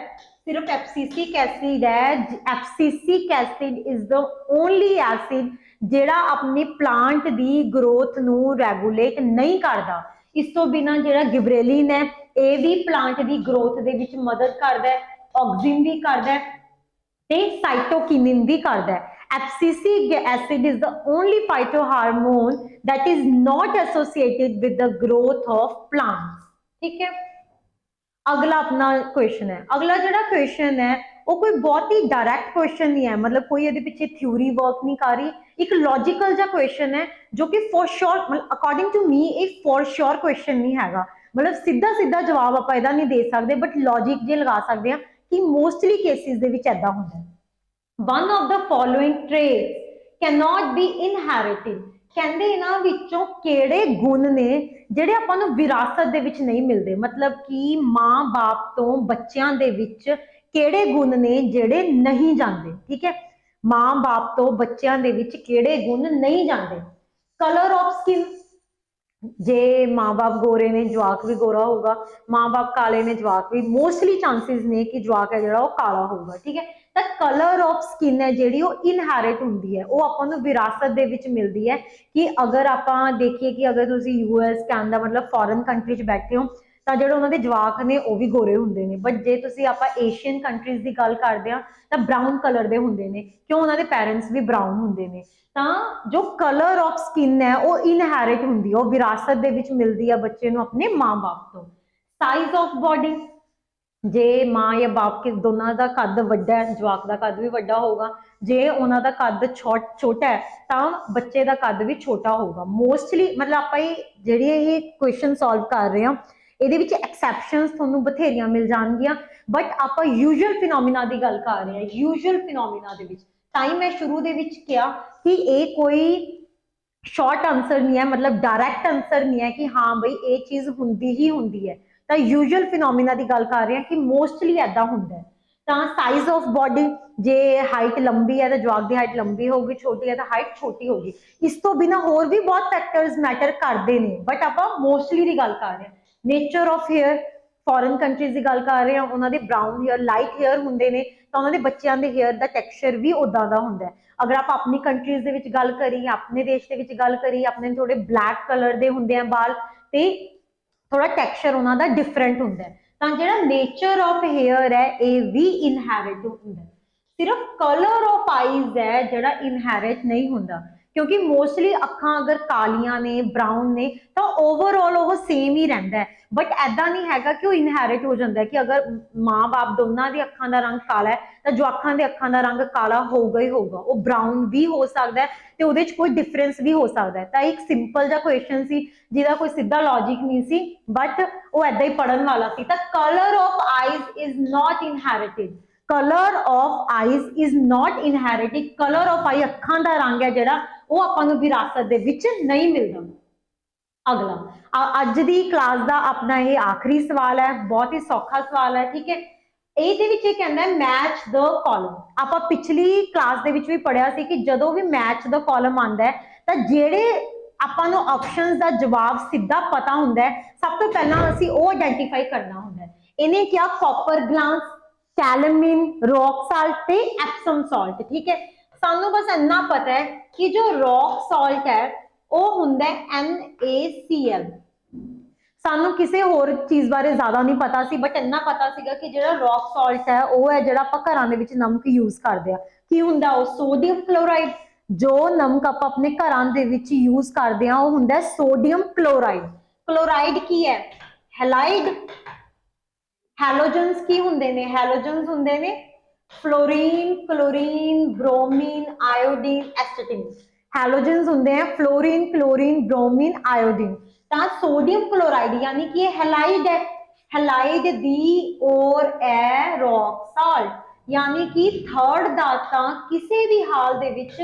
सिर्फ एब्सिसिक एसिड है। Abscisic acid is the only acid जेड़ा अपनी प्लांट दी ग्रोथ नू रेगुलेट नहीं करता। इस तो बिना जेड़ा गिबरेलिन है ये भी प्लांट दी ग्रोथ दे विच मदद करदा है, ऑक्सिन भी करदा है ते साइटोकिनिन भी करदा है। Abscisic acid is the only phytohormone that is not associated with the growth of plants. ठीक है, अगला अपना क्वेश्चन है। अगला जो क्वेश्चन है वो कोई बहुत ही डायरैक्ट क्वेश्चन नहीं है, मतलब कोई ये पीछे थ्योरी वर्क नहीं कर रही, एक लॉजिकल जा क्वेश्चन है जो कि फॉर श्योर मतलब अकॉर्डिंग टू मी एक फॉर श्योर क्वेश्चन नहीं हैगा, मतलब सीधा सीधा जवाब आप इहदा नहीं दे सकते, बट लॉजिक जे लगा सकते हैं कि मोस्टली केसेस दे विच इदां हुंदा है। One of the following traits can not be inherited, ਕਹਿੰਦੇ ਇਹਨਾਂ ਵਿੱਚੋਂ ਕਿਹੜੇ ਗੁਣ ਨੇ ਜਿਹੜੇ ਆਪਾਂ ਨੂੰ ਵਿਰਾਸਤ ਦੇ ਵਿੱਚ ਨਹੀਂ ਮਿਲਦੇ, मतलब कि ਮਾਂ-ਬਾਪ ਤੋਂ ਬੱਚਿਆਂ ਦੇ ਵਿੱਚ ਕਿਹੜੇ ਗੁਣ ਨੇ ਜਿਹੜੇ ਨਹੀਂ ਜਾਂਦੇ। ਠੀਕ ਹੈ, ਮਾਂ-ਬਾਪ ਤੋਂ ਬੱਚਿਆਂ ਦੇ ਵਿੱਚ ਕਿਹੜੇ ਗੁਣ ਨਹੀਂ ਜਾਂਦੇ। ਕਲਰ ਆਫ ਸਕਿਨ, जे माँ बाप गोरे ने जवाक भी गोरा होगा, माँ बाप काले ने जवाक भी, मोस्टली चांसेस ने कि जवाक है जो काला होगा। ठीक है, तो कलर ऑफ स्किन है जी इनहेरिट होंगी है, वो अपन विरासत दे विच मिलती है कि अगर आप देखिए कि अगर तुम यूएस कैनेडा मतलब फॉरन कंट्री च बैठे हो तो जो उन्होंने जवाक ने वो भी गोरे होंगे ने, बट जे तुसी आप एशियन कंट्रीज की गल करते हैं तो ब्राउन कलर के होंगे ने, क्यों उन्होंने पेरेंट्स भी ब्राउन होंगे ने। तो जो कलर ऑफ स्किन है वो इनहेरिट होंगी है, वो विरासत दे विच मिलती है बच्चे नूं अपने माँ बाप तो। साइज ऑफ बॉडी, जे माँ या बाप के दोनों का कद वड्डा है जवाक का कद भी वड्डा होगा, जे उन्हों का कद छोटा है तो बच्चे का कद भी छोटा होगा। मोस्टली मतलब आप जी क्वेश्चन सॉल्व कर रहे हैं ਇਹਦੇ ਵਿੱਚ ਐਕਸੈਪਸ਼ਨਸ ਤੁਹਾਨੂੰ ਬਥੇਰੀਆਂ ਮਿਲ ਜਾਣਗੀਆਂ, ਬਟ ਆਪਾਂ ਯੂਜੂਅਲ ਫਿਨੋਮੀਨਾ ਦੀ ਗੱਲ ਕਰ ਰਹੇ ਹਾਂ। ਯੂਜੂਅਲ ਫਿਨੋਮੀਨਾ ਦੇ ਵਿੱਚ ਤਾਂ ਹੀ ਮੈਂ ਸ਼ੁਰੂ ਦੇ ਵਿੱਚ ਕਿਹਾ ਕਿ ਇਹ ਕੋਈ ਸ਼ਾਰਟ ਆਨਸਰ ਨਹੀਂ ਹੈ, मतलब डायरैक्ट आंसर नहीं है कि हाँ बई ये चीज़ ਹੁੰਦੀ ही ਹੁੰਦੀ है। ਤਾਂ ਯੂਜੂਅਲ ਫਿਨੋਮੀਨਾ ਦੀ ਗੱਲ ਕਰ ਰਹੇ ਹਾਂ कि मोस्टली ऐदा ਹੁੰਦਾ है। ਤਾਂ size of body, J height लंबी है तो जवाक की हाइट लंबी होगी, छोटी है तो हाइट छोटी होगी। इस तो बिना होर भी बहुत फैक्टर्स मैटर करते हैं, बट आप मोस्टली की गल कर रहे हैं। Nature of hair, foreign countries की गल कर रहे हैं, उन्होंने ब्राउन हेयर लाइट हेयर होंगे ने तो उन्होंने बच्चों के हेयर का टैक्सचर भी उदा का होंगे। अगर आप अपनी कंट्रीज के गल करिए, अपने देश के गल करिए, अपने थोड़े ब्लैक कलर के होंगे हैं बाल तो थोड़ा टैक्सचर उन्होंने डिफरेंट होंगे। तो जो नेचर ऑफ हेयर है ये भी इनहेरिट होंगे। सिर्फ कलर ऑफ आईज है जोड़ा इनहेरिट नहीं होंगे, क्योंकि मोस्टली अखां अगर कालियां ने ब्राउन ने तो ओवरऑल वो सेम ही रहता है, बट ऐदा नहीं है कि वो इनहेरिट हो जाता है कि अगर माँ बाप दोनों की अखां का रंग काला है तो जो अखां के अखां का रंग काला होगा ही होगा, वो ब्राउन भी हो सकता है तो वो कोई डिफरेंस भी हो सकता है। तो एक सिंपल जा क्वेश्चन सी जिहदा कोई सीधा लॉजिक नहीं सी, बट वो ऐदा ही पढ़न वाला सी। तो colour of eyes is not inherited, colour of eyes is not inherited. Colour of eye अखां का रंग है जिहड़ा वो आपां नूं विरासत दे विच नहीं मिलदा। अगला ਅੱਜ ਦੀ ਕਲਾਸ ਦਾ ਆਪਣਾ ਇਹ ਆਖਰੀ ਸਵਾਲ ਹੈ, ਬਹੁਤ ਹੀ ਸੌਖਾ ਸਵਾਲ ਹੈ, ਠੀਕ ਹੈ। ਇਹਦੇ ਵਿੱਚ ਇਹ ਕਹਿੰਦਾ ਹੈ ਮੈਚ ਦ ਕਾਲਮ। ਆਪਾਂ ਪਿਛਲੀ ਕਲਾਸ ਦੇ ਵਿੱਚ ਵੀ ਪੜਿਆ ਸੀ ਕਿ ਜਦੋਂ ਵੀ ਮੈਚ ਦ ਕਾਲਮ ਆਉਂਦਾ ਹੈ ਤਾਂ ਜਿਹੜੇ ਆਪਾਂ ਨੂੰ ਆਪਸ਼ਨਸ ਦਾ ਜਵਾਬ ਸਿੱਧਾ ਪਤਾ ਹੁੰਦਾ ਹੈ, ਸਭ ਤੋਂ ਪਹਿਲਾਂ ਅਸੀਂ ਉਹ ਆਇਡੈਂਟੀਫਾਈ ਕਰਨਾ ਹੁੰਦਾ ਹੈ। ਇਹਨੇ ਕਿਹਾ ਕਾਪਰ ਗਲਾਸ, ਕੈਲਮਿਨ, ਰॉक ਸਾਲਟ ਤੇ ਐਪਸਮ ਸਾਲਟ, ਠੀਕ ਹੈ। ਸਾਨੂੰ ਬਸ ਇੰਨਾ ਪਤਾ ਹੈ ਕਿ ਜੋ ਰॉक ਸਾਲਟ ਹੈ ਉਹ ਹੁੰਦਾ ਹੈ NaCl। ਸਾਨੂੰ ਕਿਸੇ ਹੋਰ ਚੀਜ਼ ਬਾਰੇ ਜ਼ਿਆਦਾ ਨਹੀਂ ਪਤਾ ਸੀ, ਬਟ ਇੰਨਾ ਪਤਾ ਸੀਗਾ ਕਿ ਜਿਹੜਾ ਰॉक ਸਾਲਟ ਹੈ ਉਹ ਹੈ ਜਿਹੜਾ ਆਪਾਂ ਘਰਾਂ ਦੇ ਵਿੱਚ ਨਮਕ ਯੂਜ਼ ਕਰਦੇ ਆ। ਕੀ ਹੁੰਦਾ ਉਹ? Sodium chloride. ਜੋ ਨਮਕ ਆਪਾਂ ਆਪਣੇ ਘਰਾਂ ਦੇ ਵਿੱਚ ਯੂਜ਼ ਕਰਦੇ ਆ ਉਹ ਹੁੰਦਾ ਸੋਡੀਅਮ ਕਲੋਰਾਈਡ। ਕਲੋਰਾਈਡ ਕੀ ਹੈ? ਹੈਲਾਈਡ। ਹੈਲੋਜਨਸ ਕੀ ਹੁੰਦੇ ਨੇ? ਹੈਲੋਜਨਸ ਹੁੰਦੇ ਨੇ ਫਲੋਰੀਨ, ਕਲੋਰੀਨ, ਬ੍ਰੋਮੀਨ, ਆਇਓਡੀਨ, ਐਸਟੇਟਿਨ। ਹੈਲੋਜਨਸ ਹੁੰਦੇ ਆ ਫਲੋਰੀਨ, ਕਲੋਰੀਨ, ਬ੍ਰੋਮੀਨ, ਆਇਓਡੀਨ। ਤਾਂ ਸੋਡੀਅਮ ਕਲੋਰਾਈਡ यानी कि ये हैलाइड है। हैलाइड दी और है रॉक साल्ट, यानी कि थर्ड ਦਾ ਤਾਂ ਕਿਸੇ ਵੀ ਹਾਲ ਦੇ ਵਿੱਚ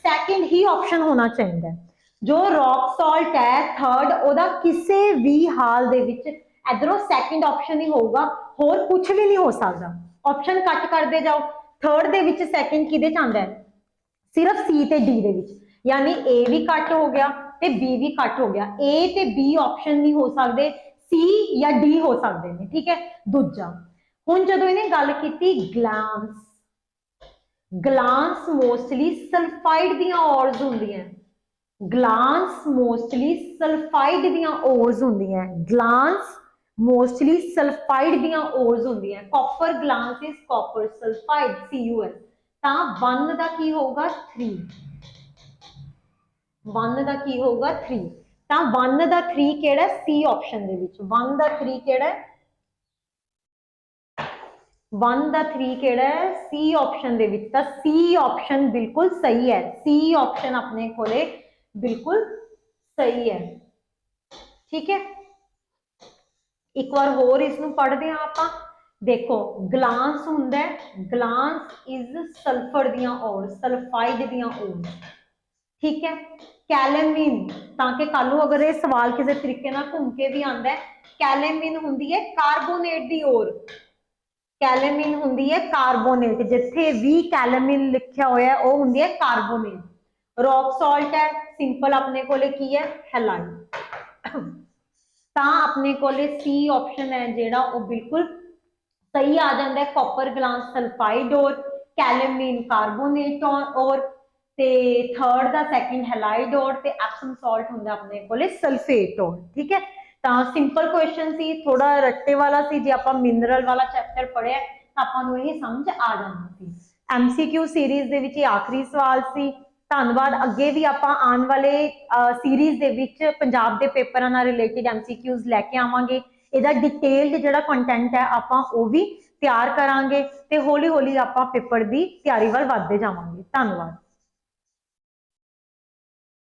ਸੈਕਿੰਡ ਹੀ ਆਪਸ਼ਨ ਹੋਣਾ ਚਾਹੀਦਾ। ਜੋ ਰॉक ਸਾਲਟ ਹੈ ਥਰਡ, ਉਹਦਾ ਕਿਸੇ ਵੀ ਹਾਲ ਦੇ ਵਿੱਚ ਇਧਰੋਂ ਸੈਕਿੰਡ ਆਪਸ਼ਨ ਹੀ ਹੋਊਗਾ, ਹੋਰ ਕੁਝ ਵੀ ਨਹੀਂ ਹੋ ਸਕਦਾ। ਆਪਸ਼ਨ ਕੱਟ ਕਰਦੇ ਜਾਓ, ਥਰਡ ਦੇ ਵਿੱਚ ਸੈਕਿੰਡ ਕਿਹਦੇ ਚ ਆਉਂਦਾ ਹੈ? ਸਿਰਫ ਸੀ ਤੇ ਡੀ ਦੇ ਵਿੱਚ, यानी ए भी कट हो गया ते बी भी कट हो गया। ए ते बी ऑप्शन नहीं हो सकते, सी या डी हो सकते हैं, ठीक है। दूजा हुण जदों इन्हें गल कीती ग्लांस, ग्लांस मोस्टली सल्फाइड दियां ओर्स हुंदियां। ग्लांस मोस्टली सल्फाइड दियां ओर्स हुंदियां। ग्लांस मोस्टली सल्फाइड दियां ओर्स हुंदियां। Copper glance is copper sulphide CuS। तां 1 दा की होगा 3, 1 ਦਾ ਕੀ ਹੋਊਗਾ 3। ਤਾਂ 1 ਦਾ 3 ਕਿਹੜਾ? C ਆਪਸ਼ਨ ਦੇ ਵਿੱਚ। 1 ਦਾ 3 ਕਿਹੜਾ? 1 ਦਾ 3 ਕਿਹੜਾ? C ਆਪਸ਼ਨ ਦੇ ਵਿੱਚ। ਤਾਂ C ਆਪਸ਼ਨ ਬਿਲਕੁਲ ਸਹੀ ਹੈ। C ਆਪਸ਼ਨ ਆਪਣੇ ਕੋਲੇ ਬਿਲकुल ਸਹੀ ਹੈ, ਠੀਕ ਹੈ। ਇੱਕ ਵਾਰ ਹੋਰ ਇਸ ਨੂੰ ਪੜ੍ਹਦੇ ਹਾਂ ਆਪਾਂ। ਦੇਖੋ ਗਲਾਂਸ ਹੁੰਦਾ ਹੈ, ਗਲਾਂਸ ਇਜ਼ ਸਲਫਰ ਦੀਆਂ ਔਰ ਸਲਫਾइड ਦੀਆਂ ਔਰ, ठीक है। कैलेमिन, ताकि कल अगर ये सवाल किसी तरीके ना घूम के भी आता है, कैलेमिन हुंदी है कार्बोनेट दी ओर। कैलेमिन हुंदी है कार्बोनेट, जिथे भी कैलेमिन लिखा होया है वो हुंदी है कार्बोनेट। रॉक साल्ट है सिंपल अपने कोले की है हैलाइड। तां अपने कोले सी ऑप्शन है जेड़ा वो बिल्कुल सही आ जाता है। कॉपर ग्लास सल्फाइड और कैलेमिन कार्बोनेट और ਤੇ ਥਰਡ ਦਾ ਸੈਕਿੰਡ ਹੈਲਾਈਡ ਔਰ ਤੇ ਐਪਸਮ ਸਾਲਟ ਹੁੰਦਾ ਆਪਣੇ ਕੋਲੇ ਸਲਫੇਟ ਔਰ, ਠੀਕ ਹੈ। ਤਾਂ ਸਿੰਪਲ ਕੁਐਸਚਨ ਸੀ, ਥੋੜਾ ਰੱਟੇ ਵਾਲਾ ਸੀ। ਜੇ ਆਪਾਂ ਮਿਨਰਲ ਵਾਲਾ ਚੈਪਟਰ ਪੜਿਆ ਤਾਂ ਆਪਾਂ ਨੂੰ ਇਹ ਸਮਝ ਆ ਜਾਣਾ ਸੀ। MCQ ਸੀਰੀਜ਼ ਦੇ ਵਿੱਚ ਇਹ ਆਖਰੀ ਸਵਾਲ ਸੀ। ਧੰਨਵਾਦ। ਅੱਗੇ ਵੀ ਆਪਾਂ ਆਉਣ ਵਾਲੇ ਸੀਰੀਜ਼ ਦੇ ਵਿੱਚ ਪੰਜਾਬ ਦੇ ਪੇਪਰਾਂ ਨਾਲ ਰਿਲੇਟਡ MCQs ਲੈ ਕੇ ਆਵਾਂਗੇ। ਇਹਦਾ ਡਿਟੇਲਡ ਜਿਹੜਾ ਕੰਟੈਂਟ ਹੈ ਆਪਾਂ ਉਹ ਵੀ ਤਿਆਰ ਕਰਾਂਗੇ ਤੇ ਹੌਲੀ ਹੌਲੀ ਆਪਾਂ ਪੇਪਰ ਦੀ ਤਿਆਰੀ ਵੱਲ ਵੱਧਦੇ ਜਾਵਾਂਗੇ। ਧੰਨਵਾਦ।